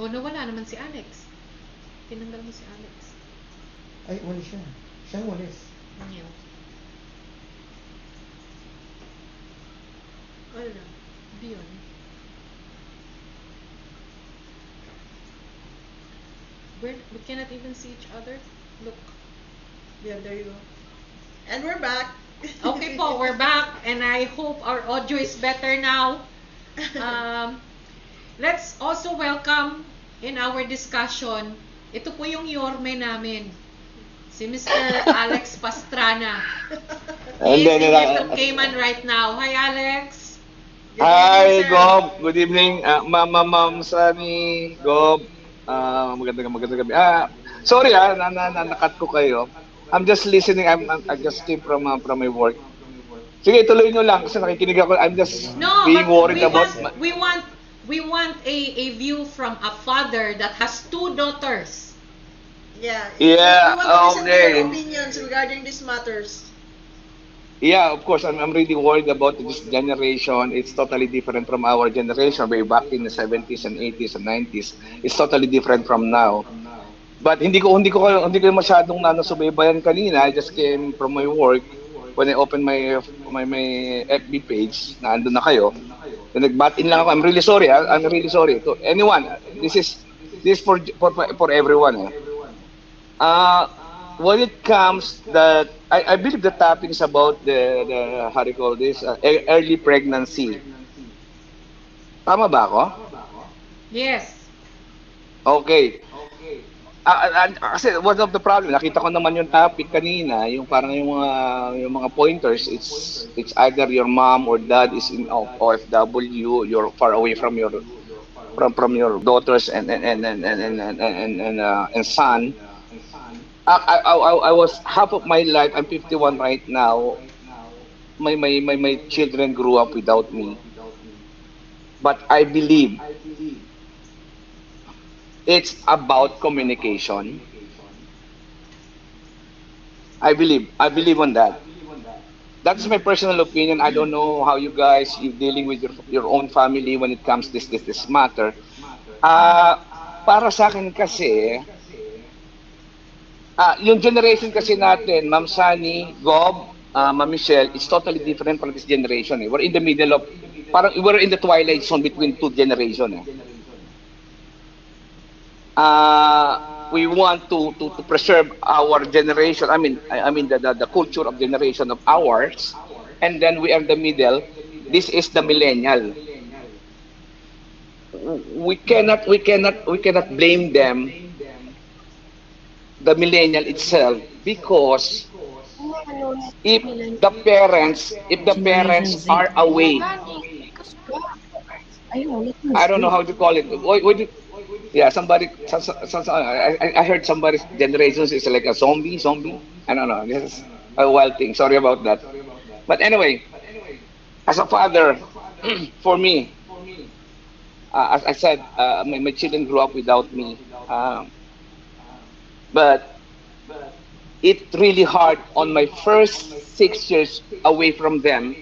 nawala naman si Alex. Tinanggal mo si Alex. Ay, walis siya. Siyang walis. Ano? Ano na? Yun. We cannot even see each other. Look. Yeah, there you go. And we're back. Okay po, we're back. And I hope our audio is better now. Let's also welcome in our discussion, ito po yung yorme namin, si Mr. Alex Pastrana. He is in from Cayman right now. Hi, Alex. Good Hi, evening, sir. Gob. Good evening. Ma'am Sunny, Gob. Magandang gabi. Sorry nakat ko kayo. I'm just listening. I just came from my work. Sige, tuloy nyo lang kasi nakikinig ako. I'm just No, being but worried about we want a view from a father that has 2 daughters. Yeah. Yeah, We want to listen to your okay. opinions regarding these matters. Yeah, of course. I'm really worried about this generation. It's totally different from our generation way back in the 70s and 80s and 90s. It's totally different from now. But hindi ko masyadong nasubaybayan kanina. I just came from my work. When I opened my FB page, naandun na kayo. Then nag-bat-in lang ako. I'm really sorry. I'm really sorry to anyone. This is for everyone. When it comes that I believe the topic is about the how do you call this early pregnancy. Tama ba ako? Yes. Okay. Kasi one of the problem, nakita ko naman yung topic kanina, yung parang yung mga pointers, it's either your mom or dad is in OFW, you're far away from your daughters and son. I was half of my life. I'm 51 right now. My children grew up without me, but I believe it's about communication. I believe on that. That's my personal opinion. I don't know how you guys you dealing with your own family when it comes this matter. Para sa akin kasi yung generation kasi natin, Ma'am Sunny, Gob, Ma'am Michelle, it's totally different from this generation. We're in the middle of we're in the twilight zone between 2 generations. We want to preserve our generation. I mean the culture of generation of ours, and then we are the middle. This is the millennial. We cannot blame them, the millennial itself, because if the parents are away, I don't know how to call it. Yeah, I heard somebody's generations is like a zombie. I don't know. This is a wild thing. Sorry about that. But anyway, as a father, for me, as I said, my children grew up without me. But it's really hard on my first 6 years away from them.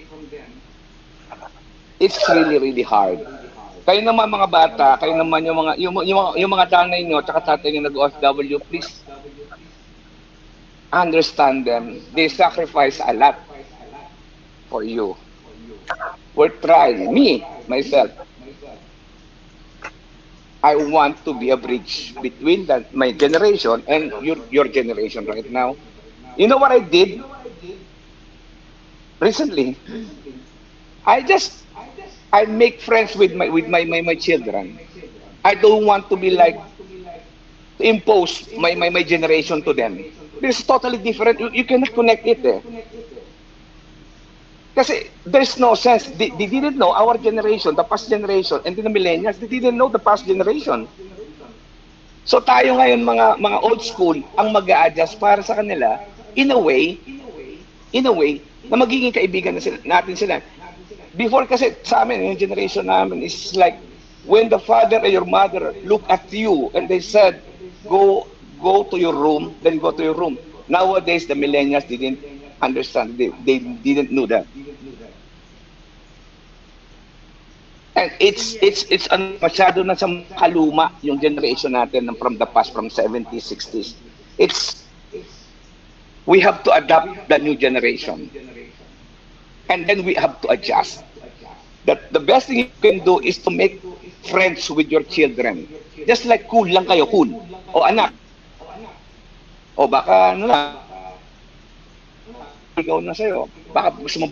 It's really hard. Kayo naman mga bata, kayo naman yung mga tanay nyo, tsaka tatay nyo nag-OFW, please understand them. They sacrifice a lot for you. We're trying, myself. I want to be a bridge between my generation and your generation right now. You know what I did recently? I just I make friends with my children. I don't want to be like to impose my generation to them. This is totally different. You cannot connect it eh. Kasi there's no sense. They didn't know our generation, the past generation, and then the millennials, they didn't know the past generation. So tayo ngayon mga old school ang mag-a-adjust para sa kanila in a way na magiging kaibigan na natin sila. Before kasi sa amin, yung generation namin is like when the father or your mother look at you and they said, go to your room, then go to your room. Nowadays, the millennials didn't understand. They didn't know that. And it's masyado na sa kaluma yung generation natin from the past, from 70s, 60s. We have to adapt the new generation. And then we have to adjust. That the best thing you can do is to make friends with your children. Just like cool lang kayo, cool. O anak. O baka ano lang. Ikaw na sa'yo. Baka gusto mo.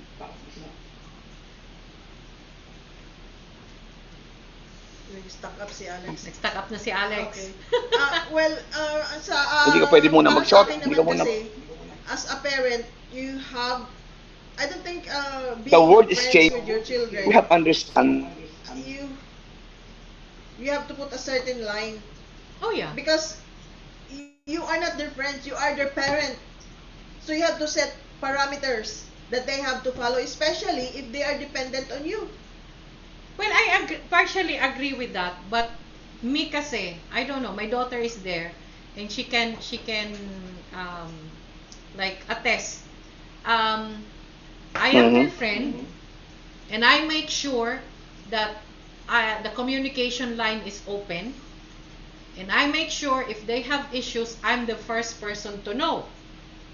Nag-stuck up si Alex. Nag-stuck up na si Alex. Okay. Well, Hindi ka pwede muna mag-shot. sa akin Hindi ka naman muna. kasi, as a parent, you have, I don't think being The world is friends changing. with your children, We have understand. you have to put a certain line Oh yeah. because you are not their friends, you are their parent. So you have to set parameters that they have to follow, especially if they are dependent on you. Well, I partially agree with that, but me kasi, I don't know, my daughter is there and she can like attest. I am their friend and I make sure that the communication line is open, and I make sure if they have issues, I'm the first person to know.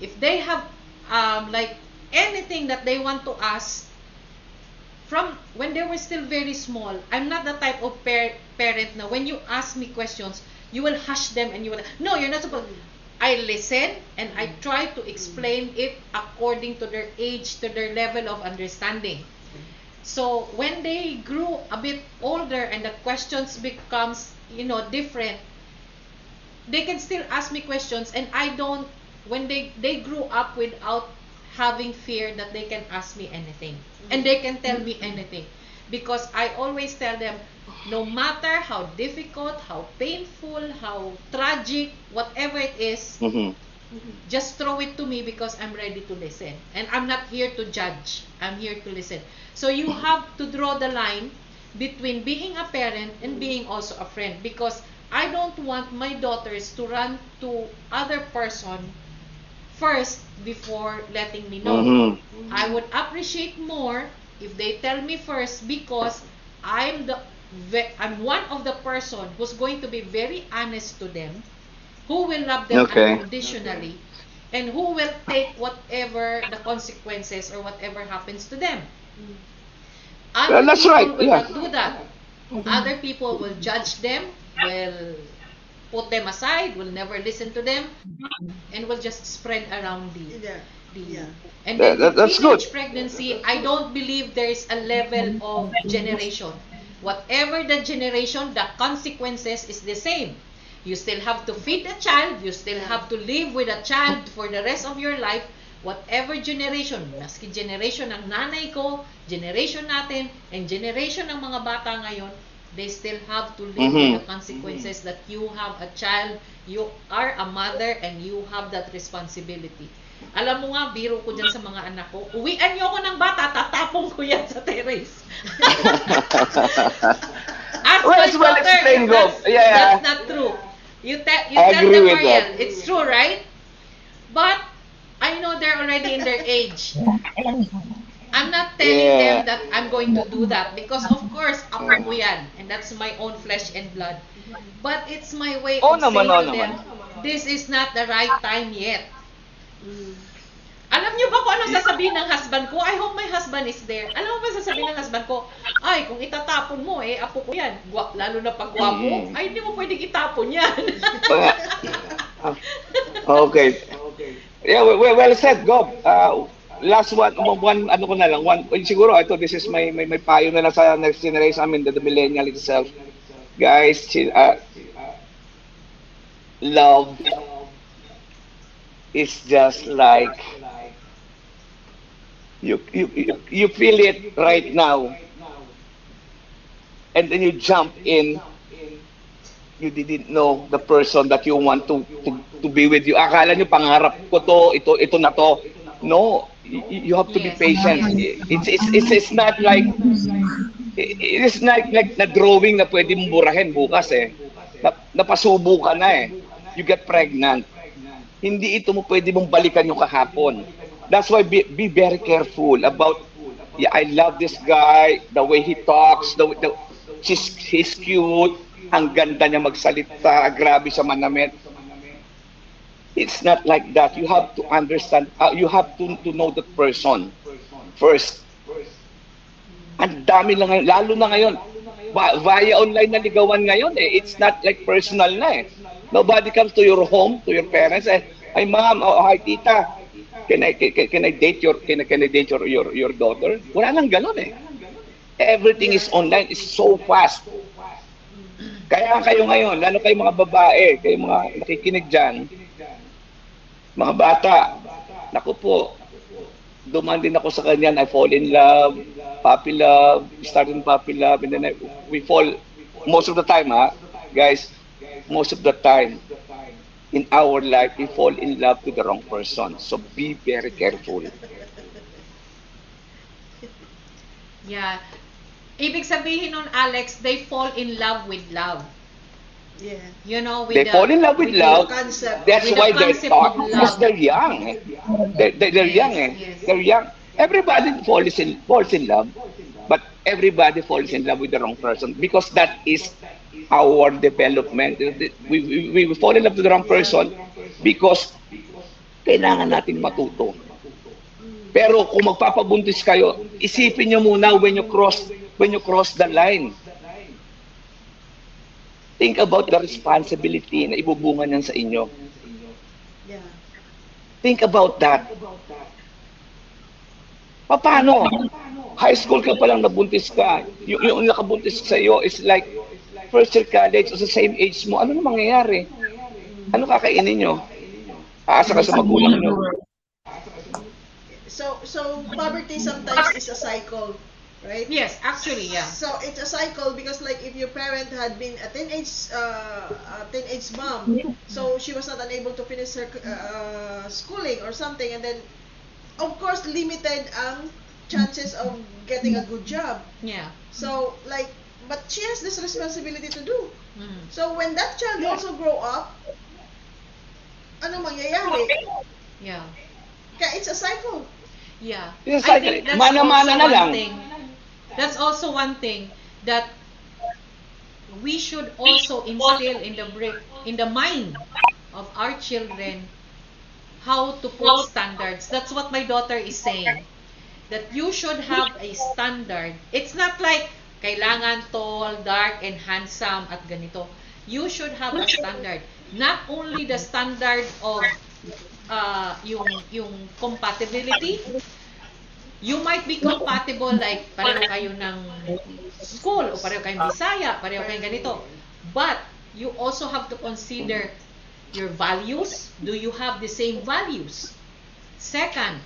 If they have like anything that they want to ask from when they were still very small, I'm not the type of parent na when you ask me questions, you will hush them and you will, no, you're not supposed. I listen and I try to explain it according to their age, to their level of understanding. So when they grew a bit older and the questions becomes, different, they can still ask me questions, and I don't, when they grew up without having fear that they can ask me anything and they can tell me anything, because I always tell them, no matter how difficult, how painful, how tragic, whatever it is, just throw it to me because I'm ready to listen. And I'm not here to judge. I'm here to listen. So you have to draw the line between being a parent and being also a friend, because I don't want my daughters to run to other person first before letting me know. I would appreciate more if they tell me first, because I'm one of the person who's going to be very honest to them, who will love them unconditionally, and who will take whatever the consequences or whatever happens to them. Other That's people right, will yeah. not do that. Other people will judge them, will put them aside, will never listen to them, and will just spread around and then That's good. teenage pregnancy, I don't believe there is a level of generation. Whatever the generation, the consequences is the same. You still have to feed a child, you still have to live with a child for the rest of your life. Whatever generation, maski generation ng nanay ko, generation natin, and generation ng mga bata ngayon, they still have to live with the consequences that you have a child, you are a mother, and you have that responsibility. Alam mo nga, biro ko dyan sa mga anak ko, uwian niyo ako ng bata, tatapong ko yan sa terrace. Ask Well, my it's well daughter explained, if Gob. Yeah. that's not true. You tell agree them, with Mariel, that. it's true, right? But I know they're already in their age. I'm not telling them that I'm going to do that, because of course, apo ko yan, and that's my own flesh and blood. But it's my way of saying to them, this is not the right time yet. Alam niyo ba kung anong sasabihin ng husband ko? I hope my husband is there. Alam mo ba sasabihin ng husband ko? Ay, kung itatapon mo, apo ko yan. Lalo na pag gwapo, ay, hindi mo pwedeng itapon yan. Okay. Yeah, well said, Gob. last one, ano ko na lang, siguro, this is my payo na lang sa next generation, I mean, the millennial itself. Guys, love is just like, you feel it right now, and then you jump in, you didn't know the person that you want to be with you. Akala nyo pangarap ko to, ito na to. No, you have to be Yes. patient. It's not like na drawing na pwede mong burahin bukas eh. Napasubo ka na eh. You get pregnant. Hindi ito mo pwede mong balikan yung kahapon. That's why be very careful about, yeah, I love this guy, the way he talks, he's cute, ang ganda niya magsalita, grabe siya manamit. It's not like that. You have to understand, you have to know that person first. Ang dami lang ngayon, lalo na ngayon, via online na ligawan ngayon eh. It's not like personal na eh. Nobody comes to your home, to your parents, eh, ay ma'am, hi tita, can I date your daughter? Wala nang ganun eh. Everything is online, it's so fast. Kaya kayo ngayon, lalo kayo mga babae, kayo mga nakikinig dyan, mga bata, naku po, duman din ako sa kanya, I fall in love, puppy love, starting puppy love, and then we fall, most of the time guys, most of the time, in our life, we fall in love to the wrong person. So be very careful. Yeah. Ibig sabihin nun, Alex, they fall in love with love. Yeah. You know, with They fall in love with love. Concept. That's With the why they're concept taught of because love. they're young. They're young. Yes. They're young. Everybody falls in love, but everybody falls in love with the wrong person because that is our development. We fall in love with the wrong person because kailangan natin matuto. Pero kung magpapabuntis kayo, isipin nyo muna when you cross the line. Think about the responsibility na ibubunga niyan sa inyo. Yeah. Think about that. Paano? High school ka palang nabuntis ka. Yung nakabuntis sa iyo is like first year college o sa same age mo. Ano na mangyayari? Ano kakainin nyo? Aasa ka sa magulang nyo. So poverty sometimes is a cycle, right? Yes, actually, yeah. So it's a cycle because like if your parent had been a teenage mom, so she was not unable to finish her schooling or something, and then of course limited ang chances of getting a good job. Yeah. So like, but she has this responsibility to do. Mm. So when that child also grow up, ano mangyayari? Yeah. Kaya it's a cycle. Yeah. Yes, I think that's mana-mana also na one lang. thing. That's also one thing that we should also instill in the mind of our children how to put standards. That's what my daughter is saying. That you should have a standard. It's not like kailangan tall, dark, and handsome at ganito. You should have a standard. Not only the standard of yung compatibility. You might be compatible like pareho kayo ng school o pareho kayong Bisaya, pareho kayong ganito. But you also have to consider your values. Do you have the same values? Second,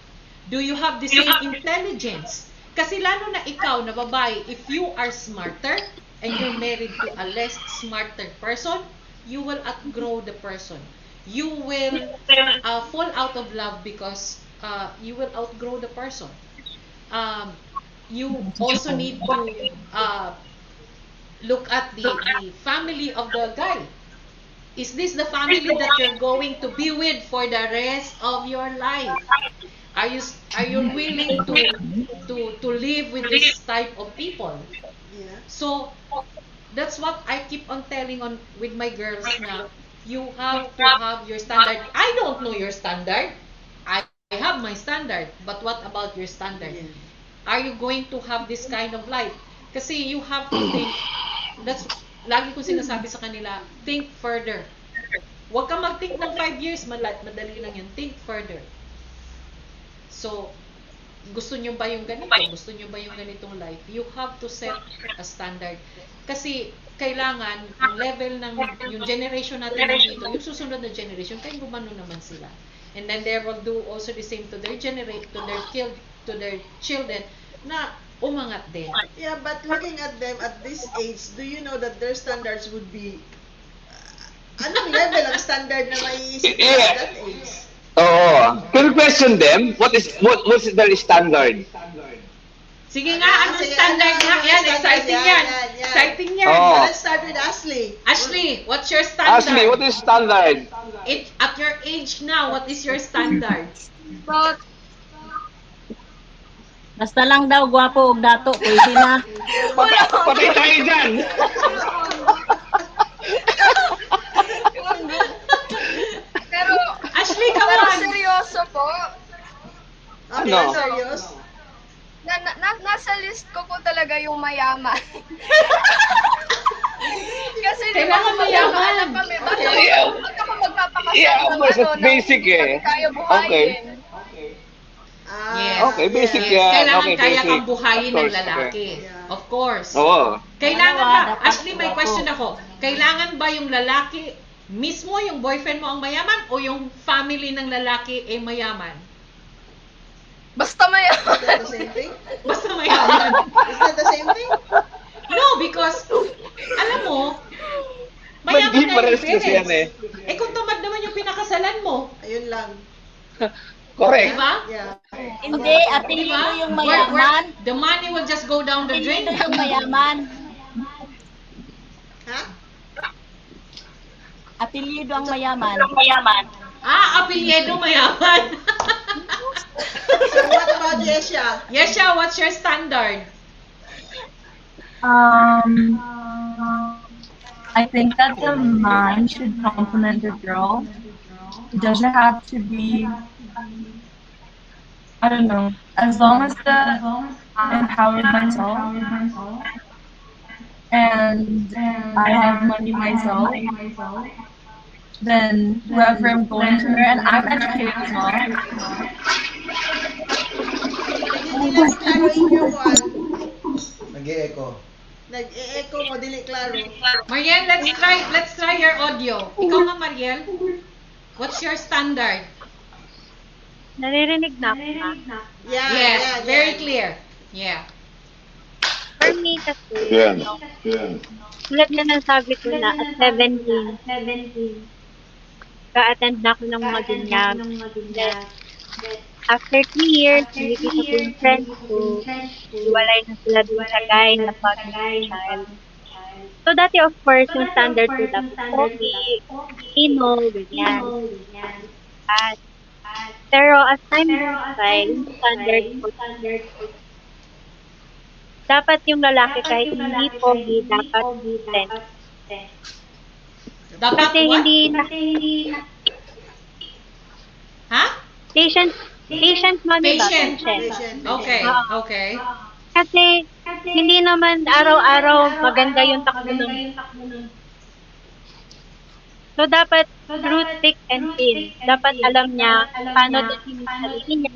do you have the same intelligence? Kasi lalo na ikaw na babae, if you are smarter and you're married to a less smarter person, you will outgrow the person. You will fall out of love because you will outgrow the person. You also need to look at the family of the guy. Is this the family that you're going to be with for the rest of your life? Are you willing to live with this type of people? Yeah. So that's what I keep on telling with my girls na you have to have your standard. I don't know your standard. I have my standard. But what about your standard? Yeah. Are you going to have this kind of life? Kasi you have to think. That's lagi ko sinasabi sa kanila, think further. Huwag kang mag-think ng 5 years, madali lang yun. Think further. So, gusto nyo ba yung ganito? Gusto nyo ba yung ganitong life? You have to set a standard. Kasi kailangan ang level ng yung generation natin dito, yung susunod na generation, kaya gumano naman sila. And then they will do also the same to their to their children na umangat din. Yeah, but looking at them at this age, do you know that their standards would be anong level ang standard na maiisip nila at that age? Oo. Can you question them? What's their standard? Sige nga, anong standard nga? Yan, exciting yan. Exciting yan. Oh. Let's start with Ashley. Ashley, what's your standard? Ashley, what is standard? At your age now, what is your standard? But, Basta lang daw gwapo og dato, pwede na. Patay tayo dyan! pero, Ashley, come pero on! seryoso po. Okay, Ano? serious? Nasa list ko po talaga yung mayaman. Kasi di ba Kailangan kung mayaman. magkakaanak kami, bakit ako magpapakasal Yeah, of ng course, ano, it's basic eh. kaya buhayin. Okay. Yes. Okay, basic Yes. yan. Kailangan Okay, kaya basic. kang buhayin Of ng course, lalaki. okay. Of course. Oo. Kailangan Dalawa, ba? dapat Ashley, may gwapo. question ako. Kailangan ba yung lalaki, mismo yung boyfriend mo ang mayaman o yung family ng lalaki ay mayaman? Basta mayaman. Is that the same thing? Basta mayaman. Is that the same thing? No, because, alam mo, mayaman na yung Mag-difference kasi yan parents. Kung tamad naman yung pinakasalan mo, Ayun lang. Correct. di ba? Yeah. Hindi, apelido Diba? yung mayaman. The money will just go down the drain. Apelido yung mayaman. Ha? Apelido ang mayaman. Apelyido mayaman. So what about Yesha? Yesha, what's your standard? I think that the man should compliment the girl. It doesn't have to be, I don't know, as long as I empower myself and I have money myself, then whoever I'm going to marry, and I'm educated as well. Dili klaro inyo one. Nag-e-echo. Nag-e-echo mo, dili klaro. Mariel, let's try your audio. Ikaw nga, Mariel. What's your standard? Naririnig na ako, ma'am. Yeah, Yes, yeah, very yeah. clear. Yeah. For me kasi, Yan. tulad na ng sabi ko na at 17, ka-attend na ako ng mga ganyan. After 3 years, nakikita ko yung friends ko, walay na sila dun sa guy na pag-child. So dati of course, yung standard ko dapat pogi, Filipino, ganyan. Pero as time goes by, yung standard ko, dapat yung lalaki kahit hindi pogi, dapat 10. Dapat Kasi what? hindi na, Ha? patient mami ba? Patient. Patient. Okay, Oo. okay. Kasi hindi naman araw-araw maganda yung takbo ng. So dapat through thick and thin, dapat alam niya paano din yung sarili niya.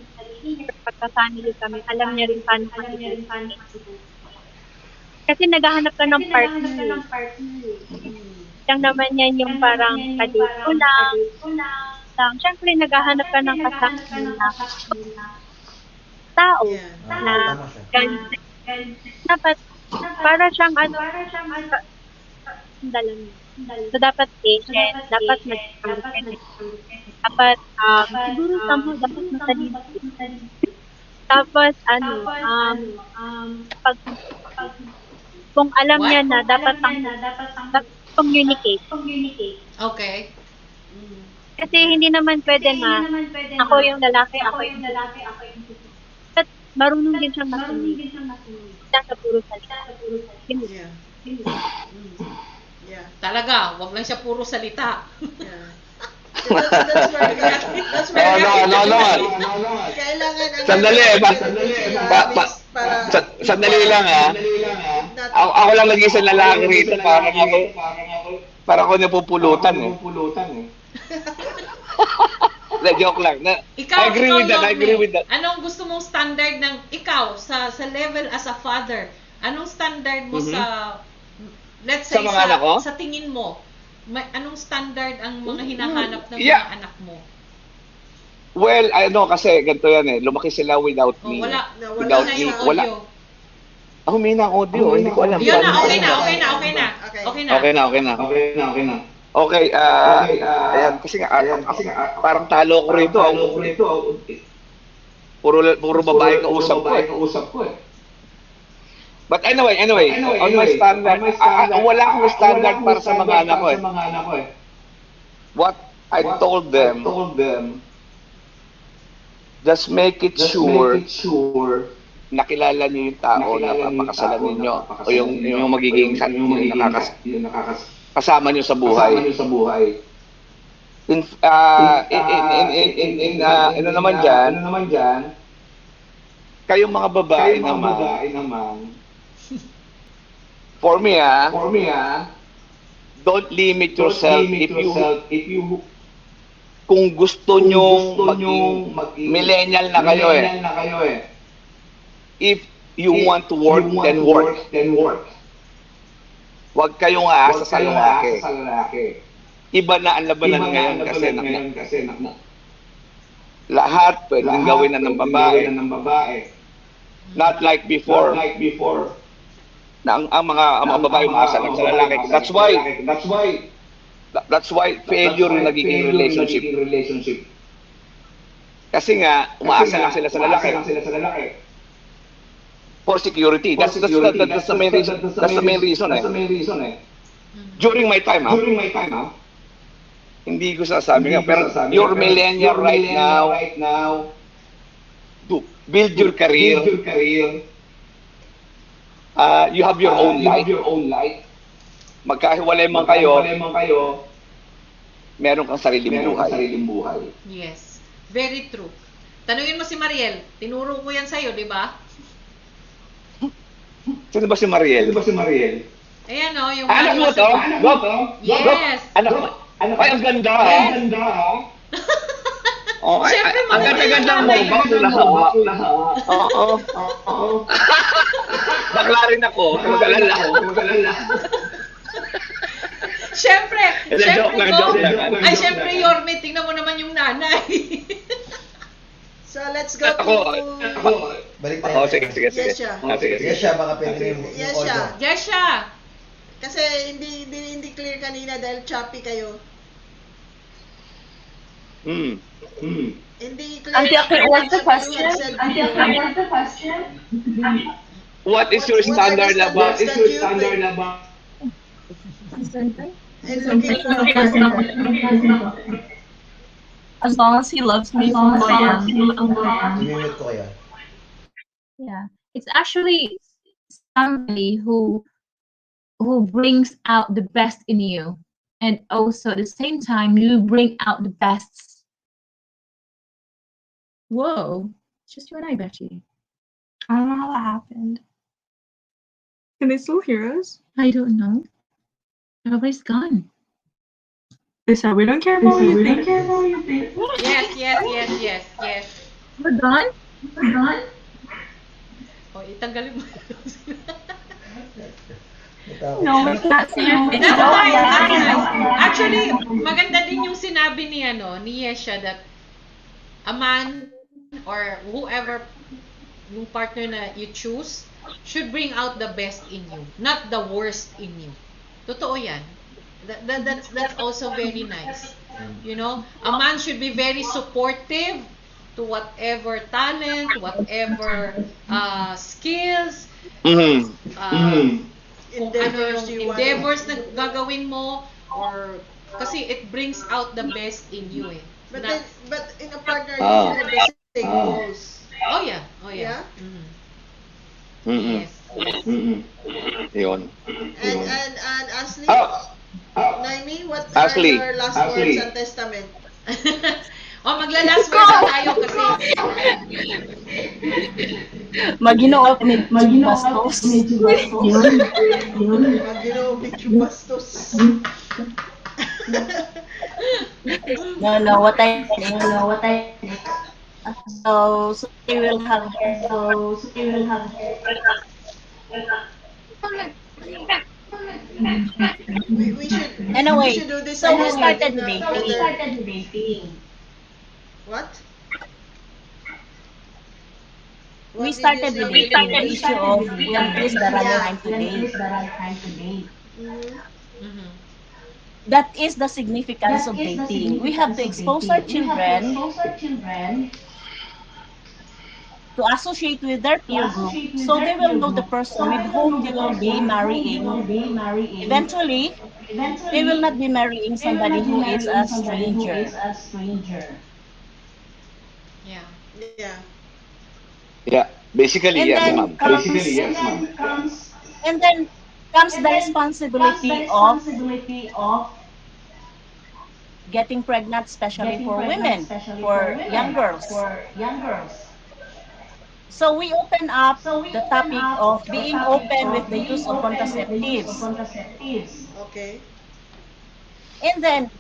Pagka-family kami, alam niya rin paano kami. Kasi naghahanap ka ng partner. Lang naman yan yung parang kadate ko lang. Siyempre, naghahanap ka ng kasama na tao Yeah. na Tama siya. ganito. Dapat, para siyang dalang. So, dapat patient, dapat mag-consent. Dapat, siguro somehow, dapat matalino. Tapos, pag, kung alam niya na, dapat communicate. Okay. Kasi hindi naman pwede na ako yung lalaki, ako yung at marunong din siyang masunod. Lang sa puro salita. Yeah. Yeah. Talaga, wag lang siya puro salita. Yeah. That's where No naman. kailangan ang Sandali, sandali lang ha. Ako lang nag-isa lalaki rito, parang ako napupulutan eh. Joke lang. I agree with that. Anong gusto mong standard ng ikaw sa level as a father? Anong standard mo sa, let's say, Sa mga anak ko? sa tingin mo, anong standard ang mga hinahanap ng Yeah. mga anak mo? Well, kasi ganito yan eh. Lumaki sila without Oh, me. wala. Without Na me. yung Wala. audio. May na audio. Hindi ko alam. Yun na, Paano okay yun? na. Okay na. Okay, ayan, kasi nga, parang talo ko rito. Puro babae kausap ko eh. But anyway, on my standard, wala akong standard para sa mga anak ko eh. What I told them, just make it sure nakilala niyo yung tao na papakasalan ninyo o yung magiging kasama niyo sa buhay. Ano naman dyan, kayong mga babae naman, for me, don't limit yourself if you kung gusto nyong maging millennial na kayo eh. If you want to work, then work. Huwag kayong aasa sa lalaki. Iba na ang labanan ngayon kasi lahat pwedeng gawin na ng babae. Not like before. Na ang mga babae umaasa sa lalaki. That's why failure yung nagiging relationship. Kasi nga, umaasa lang sila sa lalaki. For security. That's the main reason. That's the main reason eh. During my time, hindi ko sasabi nga, pero you're millennial right now. Build your career. You have your own life. Magkahiwalay man kayo, meron kang sariling buhay. Yes. Very true. Tanungin mo si Mariel. Tinuro ko yan sa'yo, di ba? Sino ba si Mariel? Ayan o, yung... Anak mo to? Yes. Anak mo? Ay, ang ganda. Siyempre, ang ganda-ganda mo. Oo. Bakla rin ako. Mag-alala. Siyempre, Joke lang. Ay, siyempre, Yorme, tingnan mo naman yung nanay. So, let's go to... Balik tayo. Sige. Yesha. Yesha, baka pwede yung audio. Jesha. Kasi hindi clear kanina dahil choppy kayo. Hindi clear. Auntie, what's the question? What is your standard about? It's okay for As long as he loves me for who I am. I-mute ko kaya. Yeah. It's actually somebody who brings out the best in you. And also at the same time you bring out the best. Whoa. It's just you and I, Betty. I don't know how that happened. Can they still hear us? I don't know. Everybody's gone. They said we don't care about what you think. Yes. We're gone? O, itanggalin mo. No, we can't see your face. That's nice. Actually, maganda din yung sinabi ni Yesha that a man or whoever yung partner na you choose should bring out the best in you, not the worst in you. Totoo yan. That's also very nice. You know, a man should be very supportive to whatever talent, whatever skills, kung ano yung endeavors na gagawin mo, or kasi it brings out the best in you eh. But in a partner, you should have the same goals. Oh yeah. Yeah? Yes. Yun. And Ashley? Naimi, what Ashley. are your last words and testament? Magla-last words na tayo kasi Maginoo medyo bastos. Maginoo medyo bastos. No, what I So they will have her. We Anyway, should do this so we again started in debating. another. What? We What did you started say? debating the issue of when is the right Yeah. time to date. Mm-hmm. Mhm. That is the significance of dating. We have to expose our children to associate with their peer group so they will know the person with whom they will be marrying. Eventually, they will not be marrying somebody who is a stranger. Yeah. Yeah. Yeah, basically And yes, then ma'am. comes and then comes the responsibility of getting pregnant, especially for women, for young girls. So we open up the topic of being open with the use of contraceptives. Okay. And then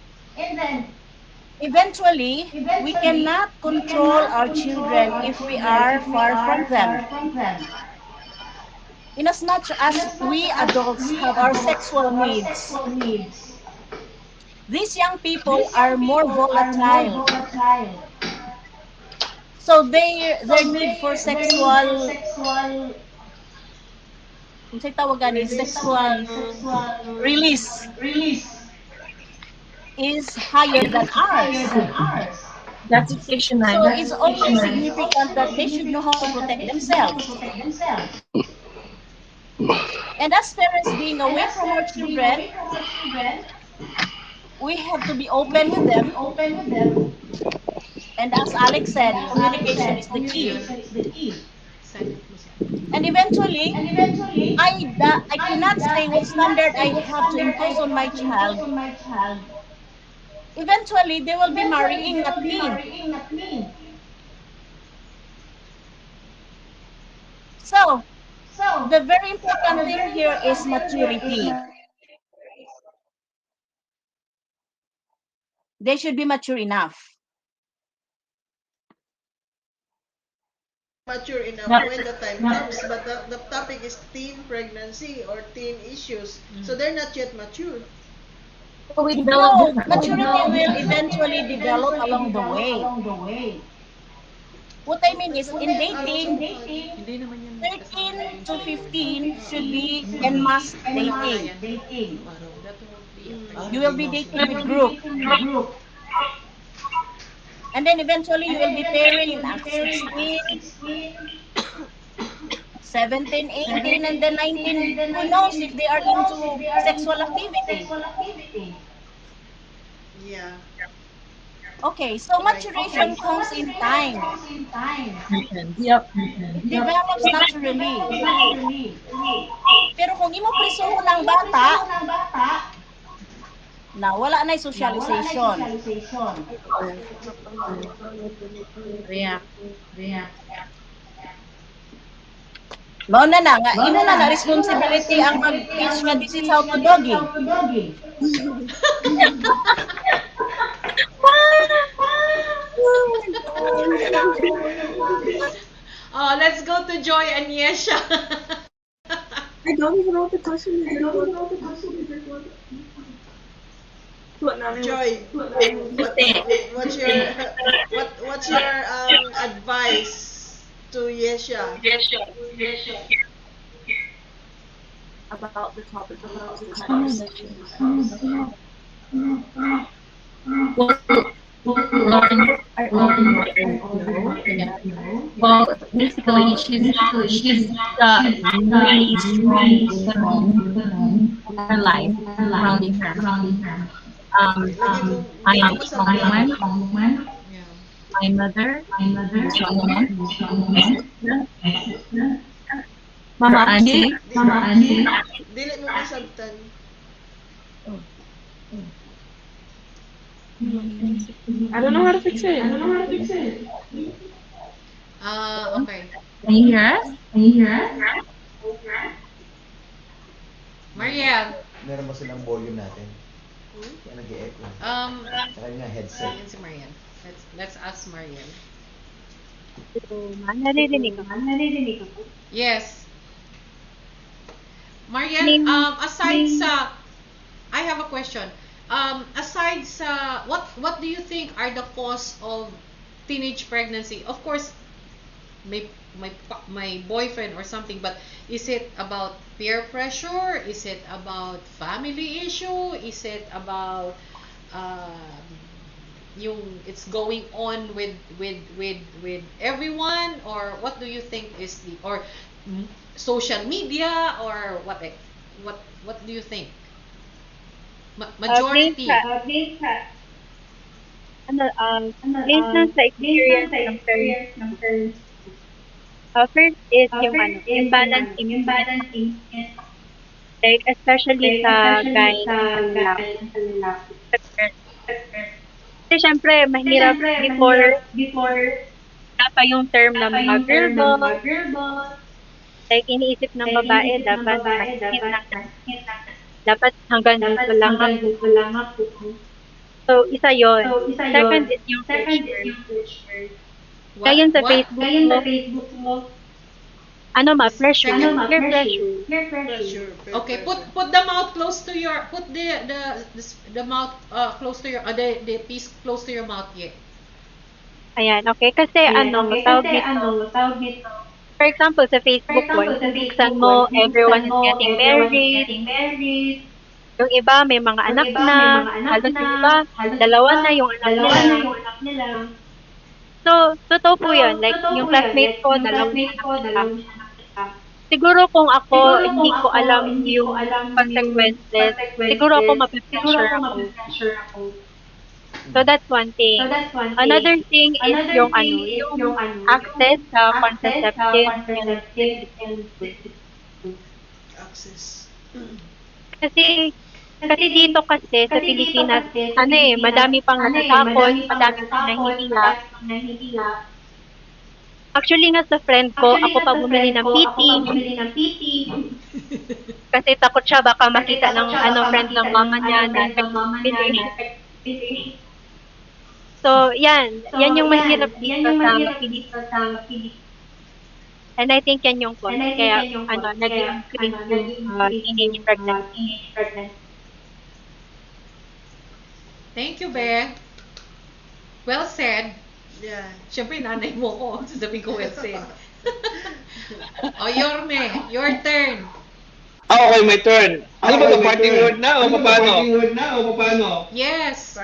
eventually, we cannot control our children if we are far from them. Inasmuch as we adults have our sexual needs, these young people are more volatile. So their need for sexual, kung sa'yo tawagan is Release. sexual release is higher than ours. Gratification So line. it's also significant that they should know how to protect themselves. And as parents being away from our children, we have to be open with them. And as Alex said, communication is the key. Silent mo siya. And eventually, I cannot say what standard I have to impose on my child. Eventually, they will be marrying, not me. So, the very important thing here is maturity. They should be mature enough. Mature enough Not when the time comes, but the topic is teen pregnancy or teen issues. So they're not yet mature. so we develop No, differently. maturity will eventually develop along the way. What I mean is, in Ano sa dating, mukha niyo? Hindi naman yan kasama 13 yung to children. 15 should be Oo. en masse Wala dating. yan. Araw. That will be Mm. affected. You will be dating with group. And then eventually you will be pairing at 16, 17, 18, and then 19. Who knows if they are into sexual activity? Yeah. Okay, so Right. maturation comes in time. Yep. It develops naturally. Pero kung imo prisuhon ang bata, na wala na socialization. Yeah. Mao na nga imo na responsibility ang mag-teach nga this is how to doggy. Oh, let's go to Joy and Yesha. I don't even know what the question is. Joy, what's your what's your advice to Yesha? About the topic of Well, basically, she's the really strong woman in her life surrounding her. I am a strong woman. Yeah. My mother is a strong woman. My sister, Mama Angie. Dili mo masabtan. I don't know how to fix it. Okay. Can you hear us? Mariel. Meron ba silang volume natin? Hmm? Kaya nag-e-echo. Um, Saka yung nga headset. Ayan si Mariel. Let's ask Mariel. Hello, naririnig ako. Yes. Mariel, Name, aside sa, I have a question. Aside sa, what do you think are the cause of teenage pregnancy? Of course, my boyfriend or something, but is it about peer pressure? Is it about family issue? Is it about yung it's going on with everyone, or what do you think is the, or social media, or what do you think? based Majority. sa, based na sa experience ng parents ko. First is yung imbalance in like especially sa guy and sa lalaki. Kasi syempre, mahirap before wala pa yung term na mga girl boss. Like, iniisip ng babae, dapat masakit lang. Dapat hanggang dito lang ako. So, isa yon. Second is yung pressure. Ngayon sa Facebook mo, pressure. Peer pressure. Pressure. Okay, put the mouth close to your, put the mouth close to your, the piece close to your mouth. Yeah. Ayan, okay. Kasi tawag dito. For example, sa Facebook mo, buksan mo, everyone is getting married. Yung iba, may mga anak na. Halos yung iba, dalawa na yung anak nila. So, totoo po yun. Like, yung classmate ko, dalawang anak nila. Siguro kung ako, hindi ko alam yung consequences, siguro ako mapipressure ako. So that's one thing. Another thing is yung access sa contraceptive and Access. kasi dito kasi sa Pilipinas, madami pang natatakot, madami pang nahihiya. Actually nga sa friend ko, ako pa bumili ng PT. Kasi takot siya baka makita ng friend ng mama niya na So, yan yung mahirap dito sa Pilipinas. And I think yan yung cause. Kaya, nag-increase yung teenage pregnancy. Thank you, Be. Well said. Yeah. Siyempre, nanay mo ko. Sasabihin ko well said. O, Yorme, your turn. Okay, my turn. Ano ba ito? Parting word na o paano? Yes.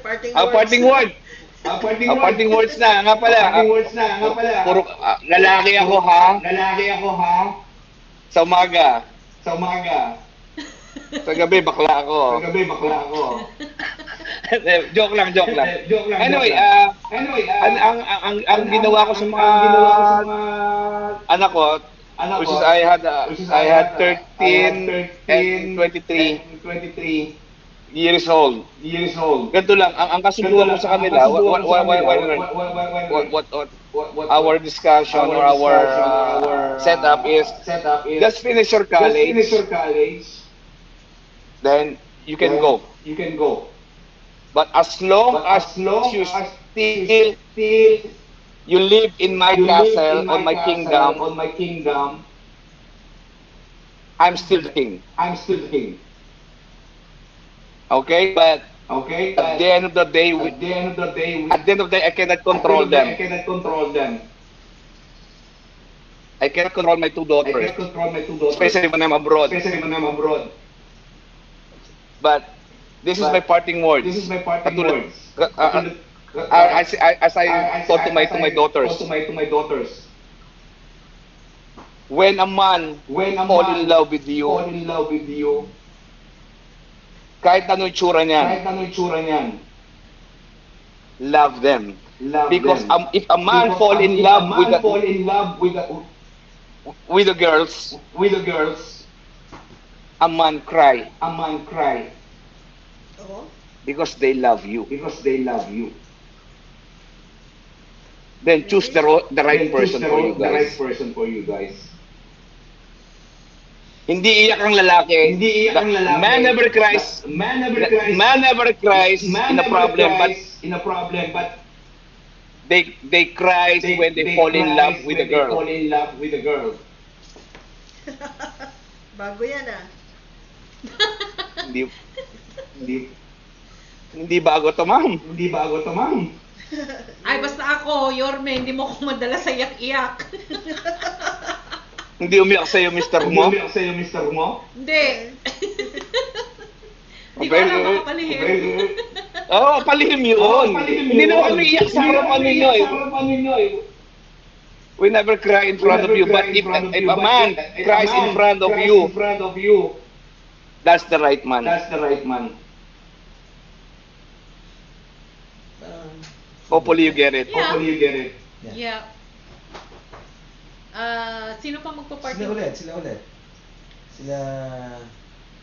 Parting words. Parting word. Parting words na. Nga pala. Puro lalaki ako ha. Sa umaga. Sa gabi, bakla ako. Joke lang. Anyway, ang ginawa ko sa mga anak ko, which is I had 13 and 23 years old. Ganito lang, ang kasunduan ko sa kanila, what our discussion or our setup is, just finish your college, then you can go. But as long as you still you live in my castle, on my kingdom, I'm still the king. Okay, but at the end of the day, I cannot control them. I cannot control my two daughters, especially when I'm abroad. But this is my parting words. As I told to my daughters, when a man fall in love with you, kahit ano itsura niyan, love them. Because if a man fall in love with the girls, a man cry. Oh. Because they love you. Then choose the right person for you guys. Hindi iyak ang lalaki. Man never cries. Man never cries in a problem, but They cry when they fall in love with a girl. Bago yan ah. Hindi hindi bago to, ma'am. Ay, basta ako, Yorme, hindi mo ako madala sa iyak-iyak. Hindi umiyak sa'yo, Mr. Mo. Hindi. Hindi ko alam makapalihim. Oo, palihim yun. Hindi naman kami iyak sa harapan ninyo eh. We never cry in front of you, but if a man cries in front of you, that's the right man. Hopefully you get it. Yeah. Sino pa magpa-party? Sila ulit. Sila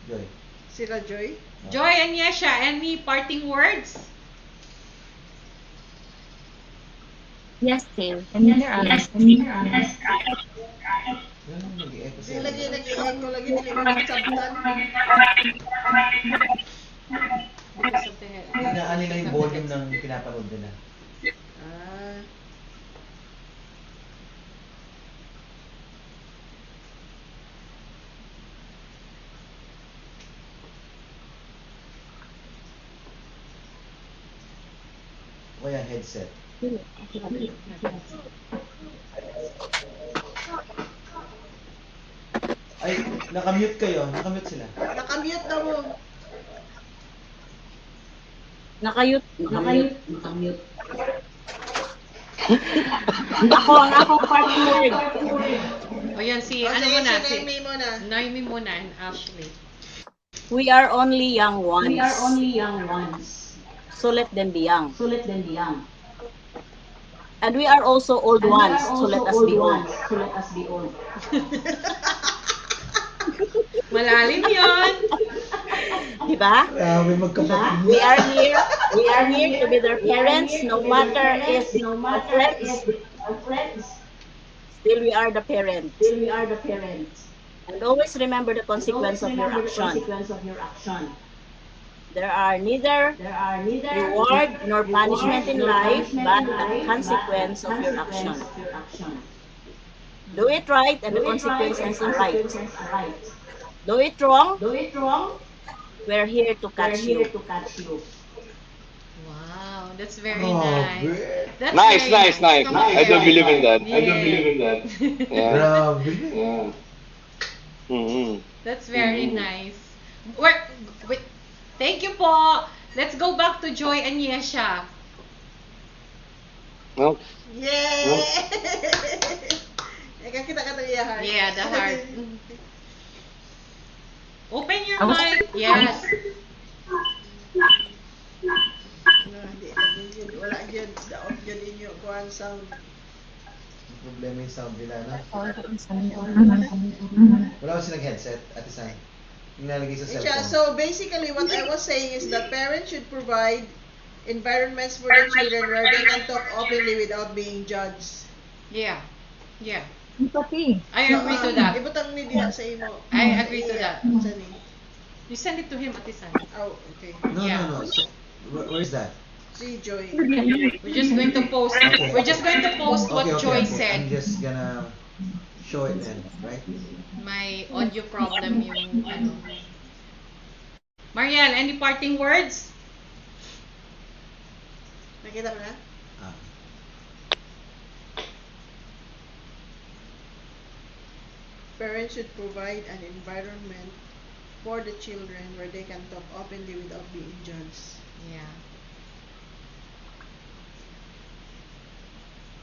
Joy. Sila Joy? Joy and Yesha, any parting words? Yes, Taylor. And then there are Nag-i-echo Di sila. lagi nag-i-echo lagi, dili mo magsabtan. Because of the head. Inaano nila yung volume ng pinapanood nila. Ah. O yan, headset. Ay, nakamute kayo. Nakamute sila. Nakamute na mo. Nakayut. Ako ang akong partner. O yan, si, O, ano sige, muna? si Naomi muna. Naomi muna and Ashley. We are only young ones. So let them be young. And we are also old ones. So let us be old. Malalim yun. Diba? Grabe, magkapatid. We are here to be their parents, no matter if they are friends. Still we are the parents. And always remember the consequence of your action. There are neither reward nor punishment in life, but the consequence of your action. Do it right and the consequence is right. Do it wrong, we're here to catch you. Wow, that's very Grabe. nice. That's Nice. very Come on, I don't Jerry. believe in that. Yeah. Grabe. Mm-hmm. That's very nice. Wait, thank you po. Let's go back to Joy and Yesha. No? Yay! Eka, kita ka iya heart. Yeah, the heart. Open your I was- mic. Yes. No, hindi lagi yun. Wala yun. Daot yun inyo. Kuhan sound. Ang problema yung sound nila, no? Mhm. Wala kasi nag-headset at isa. Yung nalagay sa Yeah, cellphone. so basically what I was saying is the parents should provide environments for their children where they can talk openly without being judged. Yeah. Yeah. Empathy. I agree to that. Ibutang ni diha sa imo. I agree to that. Sa ni. You send it to him at Isan. Oh, okay. Yeah. No. So, where is that? Si Joy. We're just going to post. Okay. We're just going to post what Joy said. I'm just gonna show it then, right? My audio problem yung ano. Mariel, any parting words? Nakita mo na? Ah. Parents should provide an environment for the children where they can talk openly without being judged. Yeah.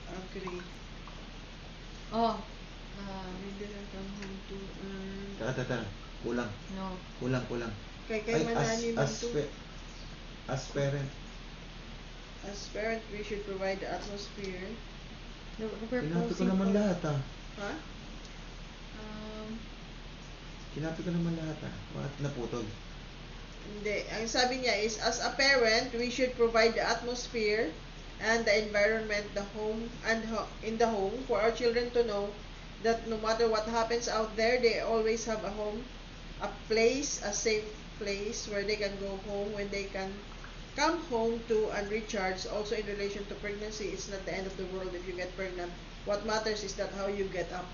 Agree. Oh. They didn't come home to Tara. Kulang. No. Kulang. kay Ay, manani man to. as parent, As parent, we should provide the atmosphere. No, we're kinapi ko posting naman po. lahat ah. Ha? Kinapi ko naman lahat ah. Bakit naputol? Hindi. Ang sabi niya is, as a parent, we should provide the atmosphere and the environment, the home, and in the home for our children to know that no matter what happens out there, they always have a home, a place, a safe place where they can go home when they can come home to and recharge. Also in relation to pregnancy, it's not the end of the world if you get pregnant. What matters is that how you get up.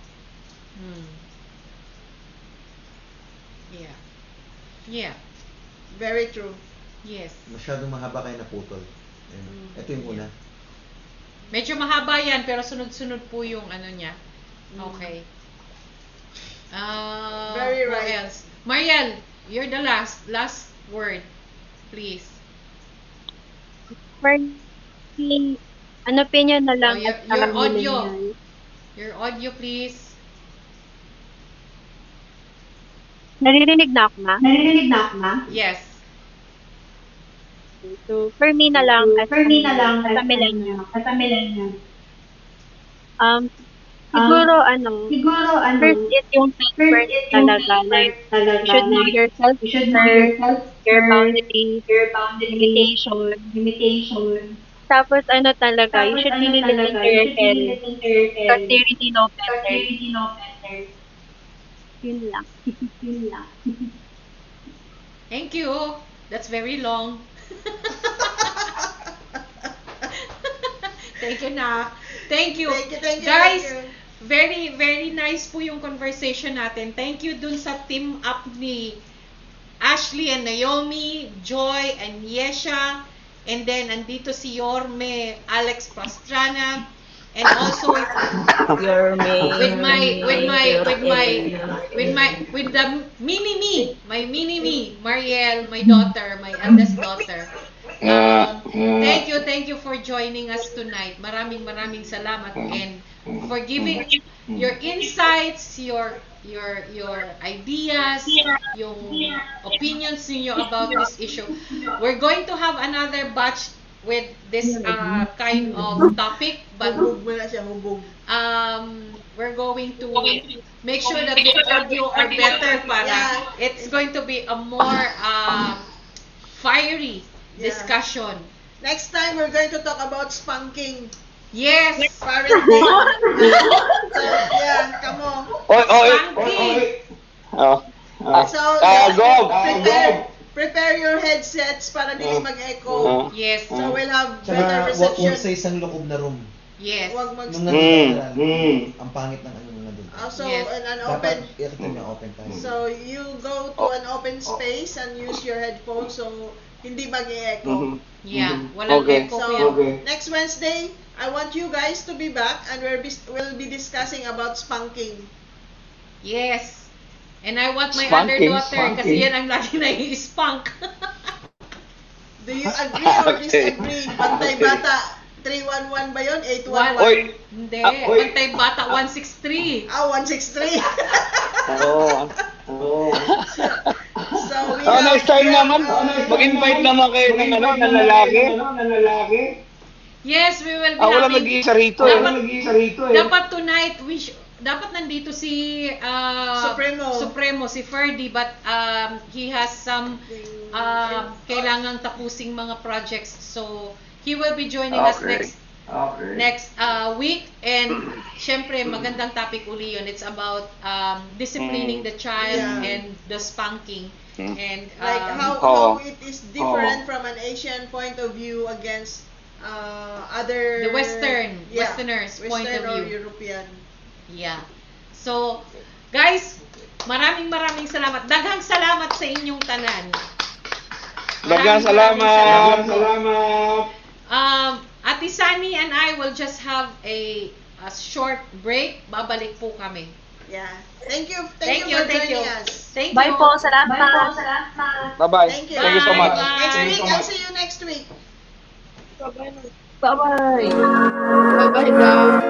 Hmm. Yeah. Yeah. Very true. Yes. Masyadong mahaba kayo naputol. Ito yung una. Medyo mahaba yan, pero sunod-sunod po yung ano niya. Okay. Very What right. else? Mariel, you're the last word. Please. For me, an opinion na lang Oh, at your audio. millennial. Your audio, please. Naririnig na ako, ma? Yes. So, for me na lang at sa millennial. Siguro, first is yung self-worth talaga. Like, you should know yourself first, your boundaries, limitation. Tapos, talaga, you should really listen to your parents because they really know better. Yun lang. Thank you. That's very long. Thank you na. Thank you. Thank you. Guys, Thank you. very, very nice po yung conversation natin. Thank you dun sa team up ni Ashley and Naomi, Joy and Yesha. And then, andito si Yorme, Alex Pastrana. And also with the mini me, my mini me, Mariel, my daughter, my eldest daughter. Thank you for joining us tonight. Maraming salamat and for giving your insights, your ideas, yung opinions niyo about this issue. We're going to have another batch with this kind of topic, but we're going to make sure that the audio are better para it's going to be a more fiery discussion. Next time, we're going to talk about spanking. Yes! Parenting. So, yeah, come on. Spanking! So, prepare your headsets para dili mag-echo. Yes. So, we'll have Tsaka, better reception. huwag sa isang lukob na room. Yes. Huwag Nung nandun ka ang pangit ng ano nung nandun. Also, Yes. in an Dapat, open... ikita niyo open tayo. So, you go to an open space and use your headphones so hindi mag-echo. Yeah. Walang Okay. echo So, yan. next Wednesday, I want you guys to be back and we'll be discussing about spanking. Yes. And I want my Spanking, other daughter kasi yan ang lagi na i-spunk. Do you agree or disagree? Pantay bata, 311 ba yun? 811? Oy! Hindi. Oy. Pantay bata 163. 163. So, Next time naman, mag-invite naman kayo ng lalaki. Yes, we will be Wala having... mag-iisa rito. Dapat tonight, dapat nandito si Supremo, si Ferdy, but he has some kailangang tapusing mga projects. So, he will be joining us next week. And, syempre, magandang topic uli yun. It's about disciplining the child and the spanking. And like how it is different from an Asian point of view against other... the Westerners' point of Western or view. European. Yeah. So, guys, maraming salamat. Daghang salamat sa inyong tanan. Daghang salamat. Ate Sunny and I will just have a short break. Babalik po kami. Yeah. Thank you for joining us. Thank you. Bye po, salamat. Bye-bye. Thank you. Thank you so much. Bye. Next week, I'll see you next week. Bye-bye. Bye-bye now.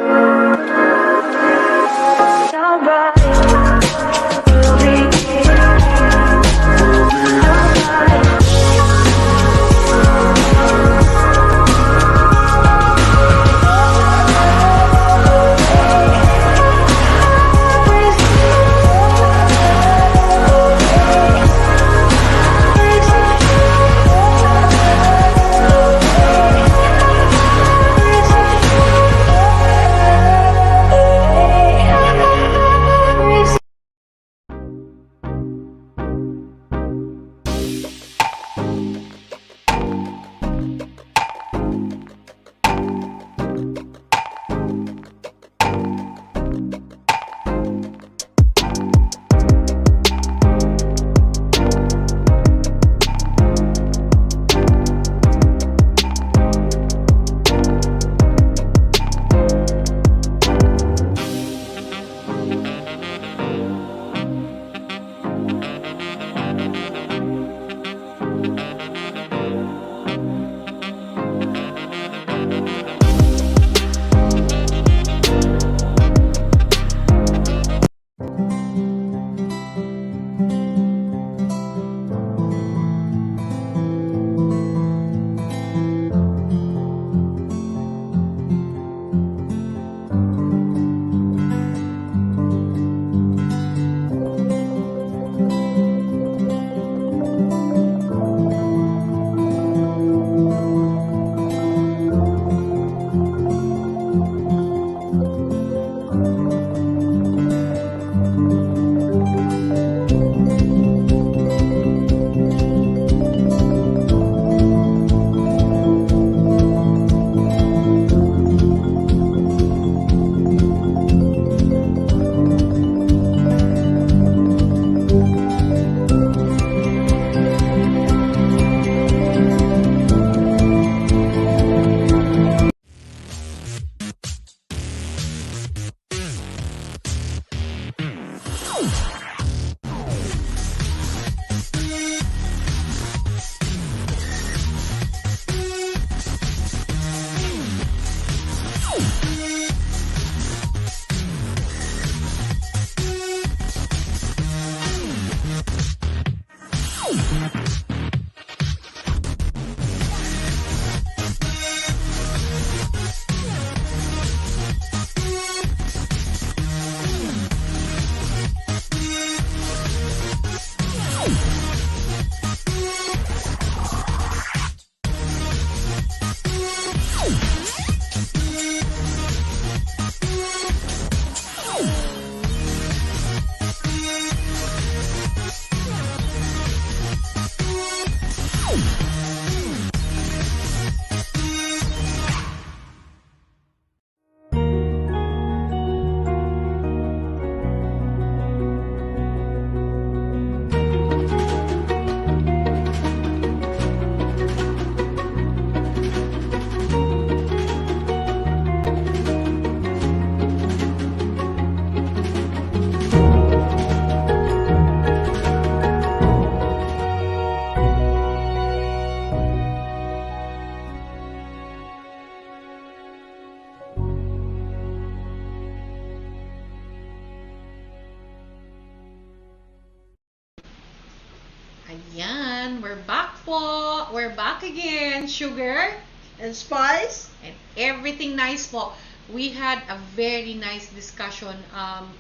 Yan, we're back po. We're back again. Sugar And Spice? and everything nice po. We had a very nice discussion.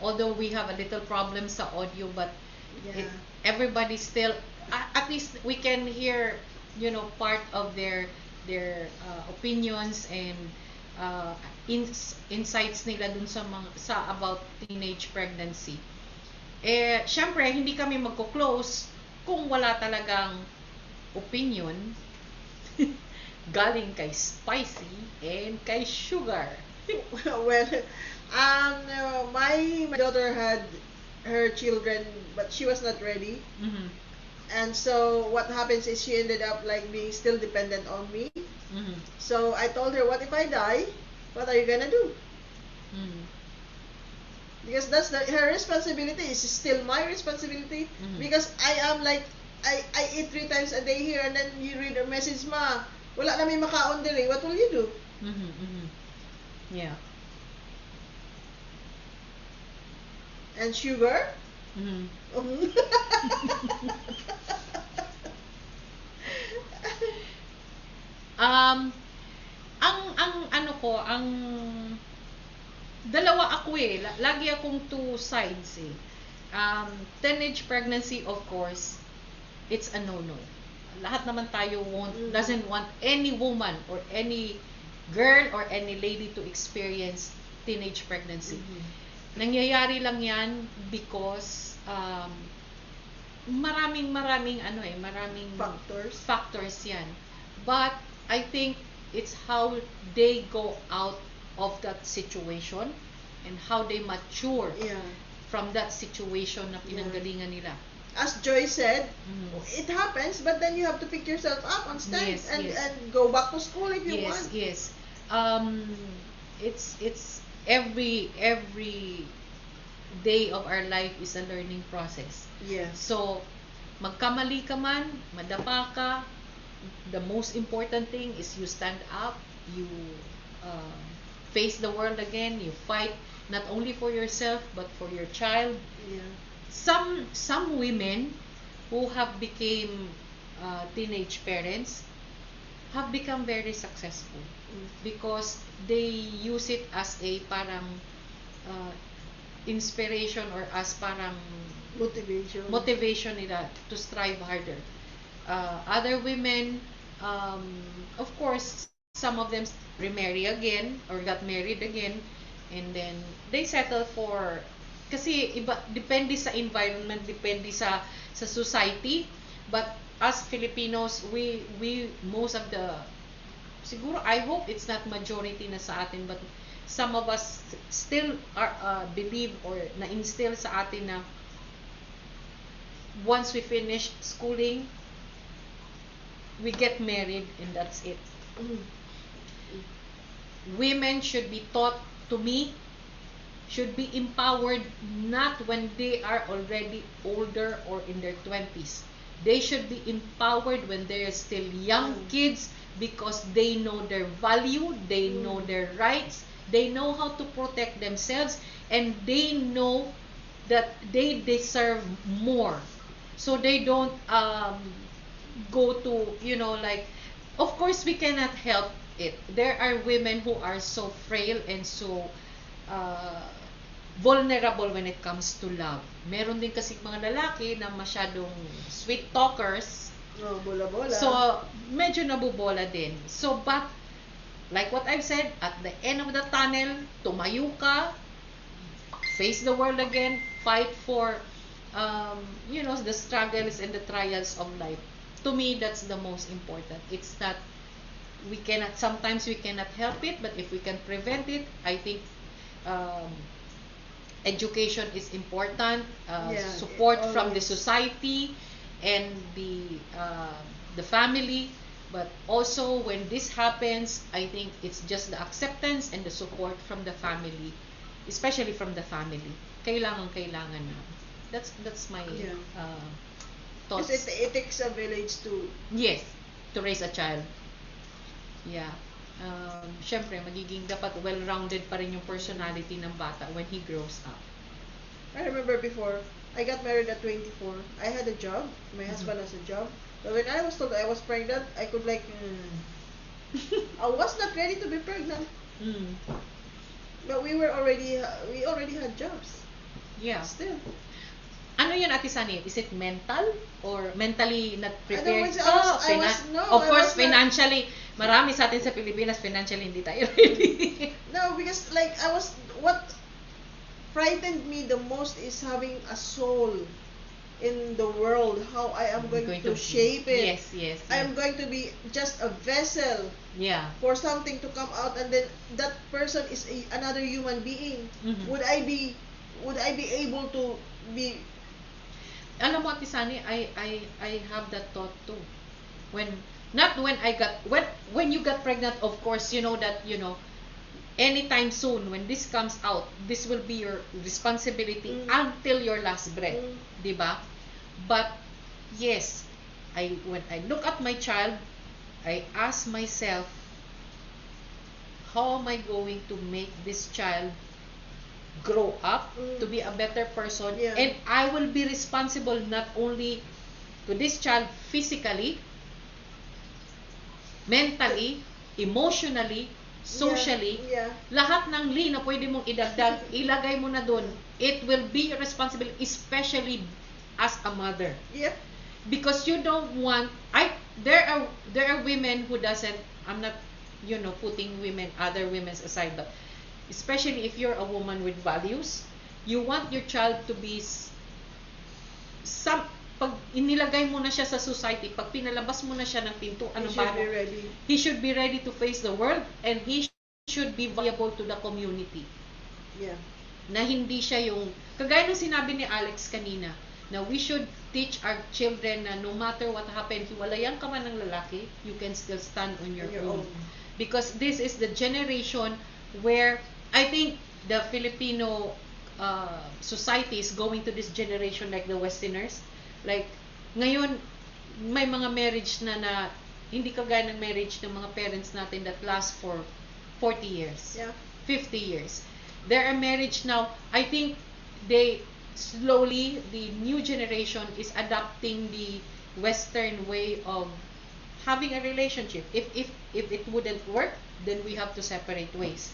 Although we have a little problem sa audio, but Yeah. everybody still, at least we can hear, part of their opinions and insights nila dun sa about teenage pregnancy. Syempre, hindi kami magko-close kung wala talagang opinion galing kay Spicy and kay Sugar. Well, my daughter had her children, but she was not ready. Mhm. And so what happens is she ended up like being still dependent on me. Mhm. So I told her, what if I die? What are you gonna do? Mhm. Because that's her responsibility is still my responsibility. Mhm. Because I am like, I eat 3 times a day here, and then you read a message, ma, wala na may makaon diri. What will you do? Mhm. Mhm. Yeah. And Sugar? Mhm. Um, ang ano ko, ang dalawa ako eh. Lagi akong two sides eh. Teenage pregnancy, of course, it's a no-no. Lahat naman tayo doesn't want any woman or any girl or any lady to experience teenage pregnancy. Nangyayari lang yan because maraming maraming factors yan. But I think it's how they go out of that situation and how they mature Yeah. from that situation na pinanggalingan nila. As Joy said, Mhm. it happens, but then you have to pick yourself up and stand Yes, and, yes. and go back to school if you Yes, want. yes. It's every day of our life is a learning process. Yes. So, magkamali ka man, madapa ka, the most important thing is you stand up, you face the world again, you fight not only for yourself but for your child. Yeah. Some women who have became teenage parents have become very successful because they use it as a parang inspiration or as parang motivation nila to strive harder. Other women, of course, some of them remarry again or got married again, and then they settle for, kasi iba, depende sa environment, depende sa society, but as Filipinos, we most of the, siguro I hope it's not majority na sa atin, but some of us still are believe or na-instill sa atin na once we finish schooling, we get married and that's it. Women should be taught, to me, should be empowered not when they are already older or in their 20s. They should be empowered when they are still young kids because they know their value, they know their rights, they know how to protect themselves, and they know that they deserve more. So they don't go to, like, of course we cannot help it. There are women who are so frail and so vulnerable when it comes to love. Meron din kasi mga lalaki na masyadong sweet talkers. Oh, bola-bola. So, medyo nabubola din. So, but, like what I've said, at the end of the tunnel, tumayo ka, face the world again, fight for, the struggles and the trials of life. To me, that's the most important. It's not, sometimes we cannot help it, but if we can prevent it, I think, education is important, support from the society and the family, but also when this happens, I think it's just the acceptance and the support from the family, especially from the family. Kailangan na. That's my thoughts. Because it takes a village to To raise a child. Yeah. Syempre, magiging dapat well-rounded pa rin yung personality ng bata when he grows up. I remember before, I got married at 24. I had a job. My husband has a job. But when I was told I was pregnant, I could like, I was not ready to be pregnant. But we already had jobs. Yeah. Still. Ano yun, Ate Sunny? Is it mental or mentally not I prepared? don't know, Of I course, was not- financially, marami sa atin sa Pilipinas, financially hindi tayo ready. No, because like what frightened me the most is having a soul in the world. How I am going to shape it. Yes. I am going to be just a vessel Yeah. for something to come out, and then that person is another human being. Mhm. Would I be able to be? Alam mo, Ate Sunny, I have that thought too. When you got pregnant, of course, you know that, anytime soon when this comes out, this will be your responsibility until your last breath, 'di ba? But yes, when I look at my child, I ask myself, how am I going to make this child grow up to be a better person? Yeah. And I will be responsible not only to this child physically, mentally, emotionally, socially, Yeah. lahat ng na pwede mong idagdag, ilagay mo na doon. It will be your responsibility, especially as a mother. Yep. Because you don't want, there are women who doesn't, I'm not, putting other women aside, but especially if you're a woman with values, you want your child to be pag inilagay mo na siya sa society, pag pinalabas mo na siya ng pintuan ng bahay, Ready. he should be ready to face the world, and he should be valuable to the community. Yeah. Na hindi siya yung, kagaya ng sinabi ni Alex kanina, na we should teach our children na no matter what happened, hiwalayan ka man ng lalaki, you can still stand on your own. Because this is the generation where I think the Filipino society is going to this generation like the Westerners. Like, ngayon, may mga marriage na hindi kagaya ng marriage ng mga parents natin that last for 40 years, Yeah. 50 years. There are marriage now, I think they slowly, the new generation is adapting the Western way of having a relationship. If it wouldn't work, then we have to separate ways.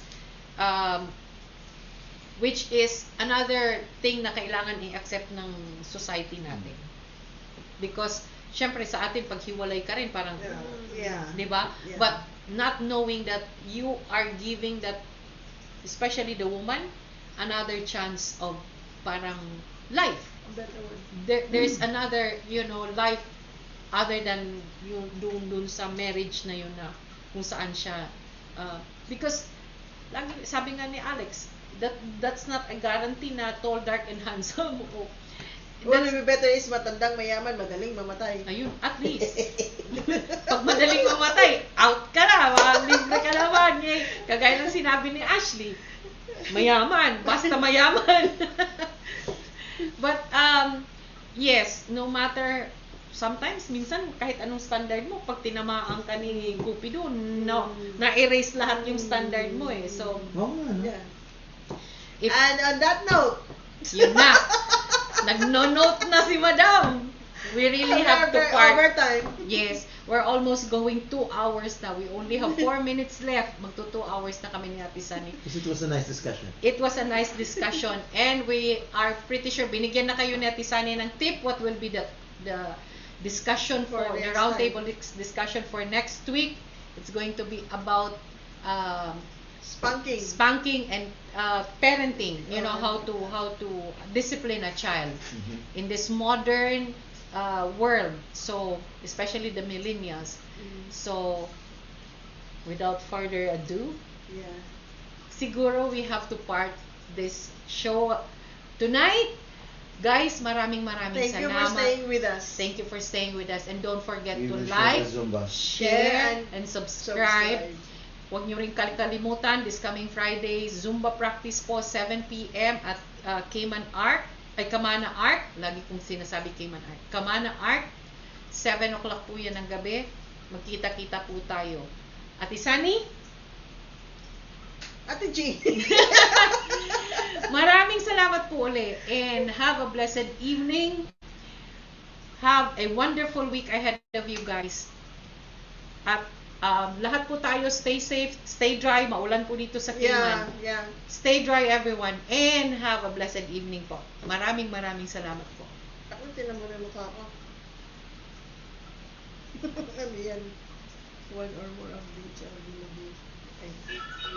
Which is another thing na kailangan i-accept ng society natin. Because, syempre sa atin, pag hiwalay ka rin, parang, Yeah. di ba? Yeah. But, not knowing that you are giving that, especially the woman, another chance of parang life. Better one. There's another, life other than yung dun sa marriage na yun na kung saan siya. Because, lagi, sabi nga ni Alex, that's not a guarantee na tall, dark, and handsome. Well, maybe better is matandang, mayaman, madaling mamatay. Ayun, at least. Pag madaling mamatay, out ka na, libre ka naman. Kagaya ng sinabi ni Ashley, mayaman, basta mayaman. But, yes, no matter, sometimes, minsan, kahit anong standard mo, pag tinamaan ka ni Cupido, na-erase lahat yung standard mo eh. So, Yeah. if, And on that note, yun na. Nagno-note na si Madam. We really have to part. Overtime. Yes, we're almost going 2 hours now. We only have 4 minutes left. Magto 2 hours na kami ni Ate Sunny. Because it was a nice discussion. It was a nice discussion, and we are pretty sure binigyan na kayo ni Ate Sunny ng tip what will be the discussion for the next roundtable discussion for next week. It's going to be about spanking and parenting. You know, how to discipline a child in this modern world. So, especially the millennials. So, without further ado, Yeah. siguro we have to part this show tonight. Guys, maraming Thank you for salamat. staying with us. Thank you for staying with us, and don't forget We to will like, share the Zumba. share, and subscribe. Huwag nyo rin kalimutan, this coming Friday, Zumba practice po, 7 p.m. at Kamana Art. Lagi kong sinasabi Kamana Art. Kamana Art, 7 o'clock po yan ng gabi. Magkita-kita po tayo. Ate Sunny? Ate G. Maraming salamat po uli and have a blessed evening. Have a wonderful week ahead of you guys. At lahat po tayo, stay safe, stay dry. Maulan po dito sa Cayman. Yeah. Stay dry everyone and have a blessed evening po. Maraming salamat po. Ako, tinan mo na yung mukha ko. Ano yan? One or more of each of the movie. Okay.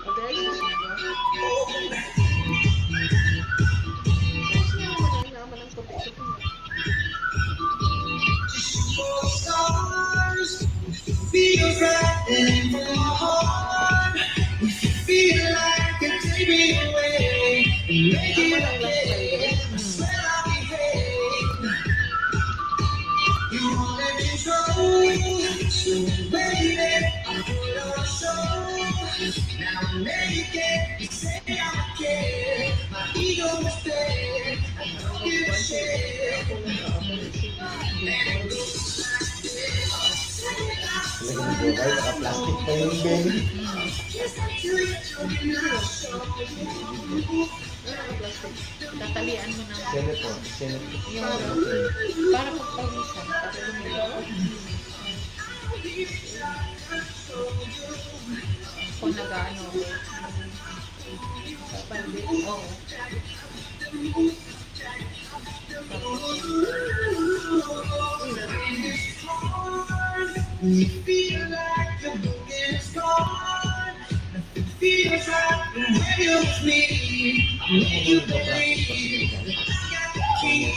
Oh, there's the sugar. There's naman ang puti ito po. Stars, feels right in my heart. If you feel like it, take me away. Make it okay. I swear I'll behave. You won't let me go. So baby, I put on show. Now I'm naked. You say I'm okay. My ego is dead. I don't give a shit. Let it go. Naka-plastic pa yung belly. Tatalian mo ng Senator. yung para pagpawisan, para lumilaw. Kung nag-ano ako. Sa pandit. Oo. You feel like the book is gone. Nothing feels right when you're with me. I make you believe I got the key.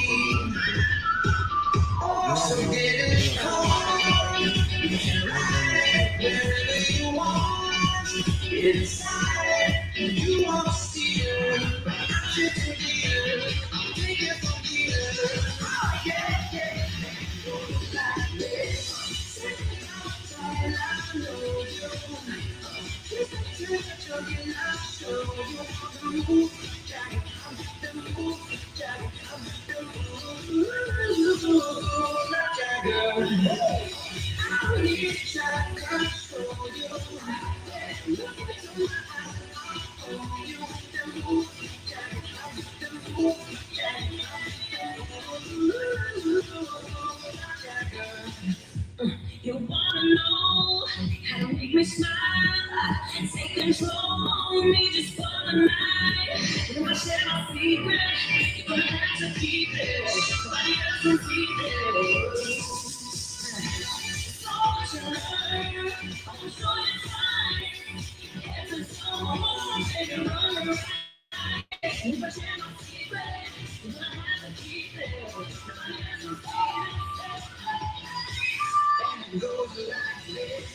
Oh, so get in the car. You can ride it wherever you want. Get inside it and you won't steal. But I'm just a deal. I'll take it from here. Oh, yeah. It goes like this. You wanna know how to make me smile? Take control of me just for the night. You wanna share my secret? You're gonna have to keep it. Somebody else can keep it. So much to learn. I wanna show you time. It's a song, baby, run around. If I share my secret, you're gonna have to keep it. Somebody else can keep it. And it goes like this.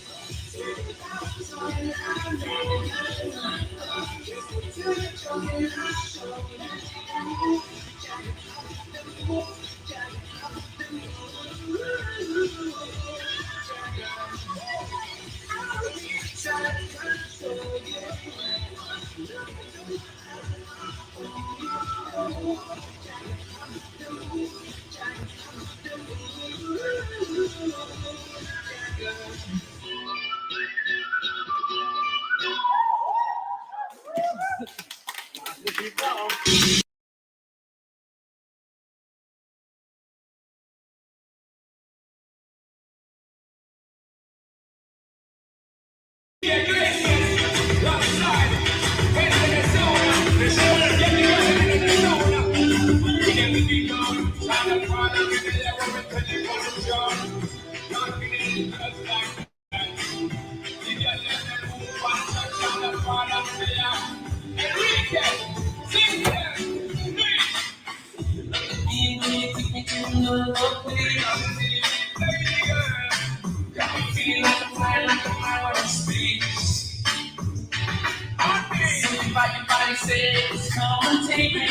Come and take me.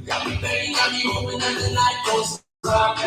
Got me banging, got me hoping that the night goes up.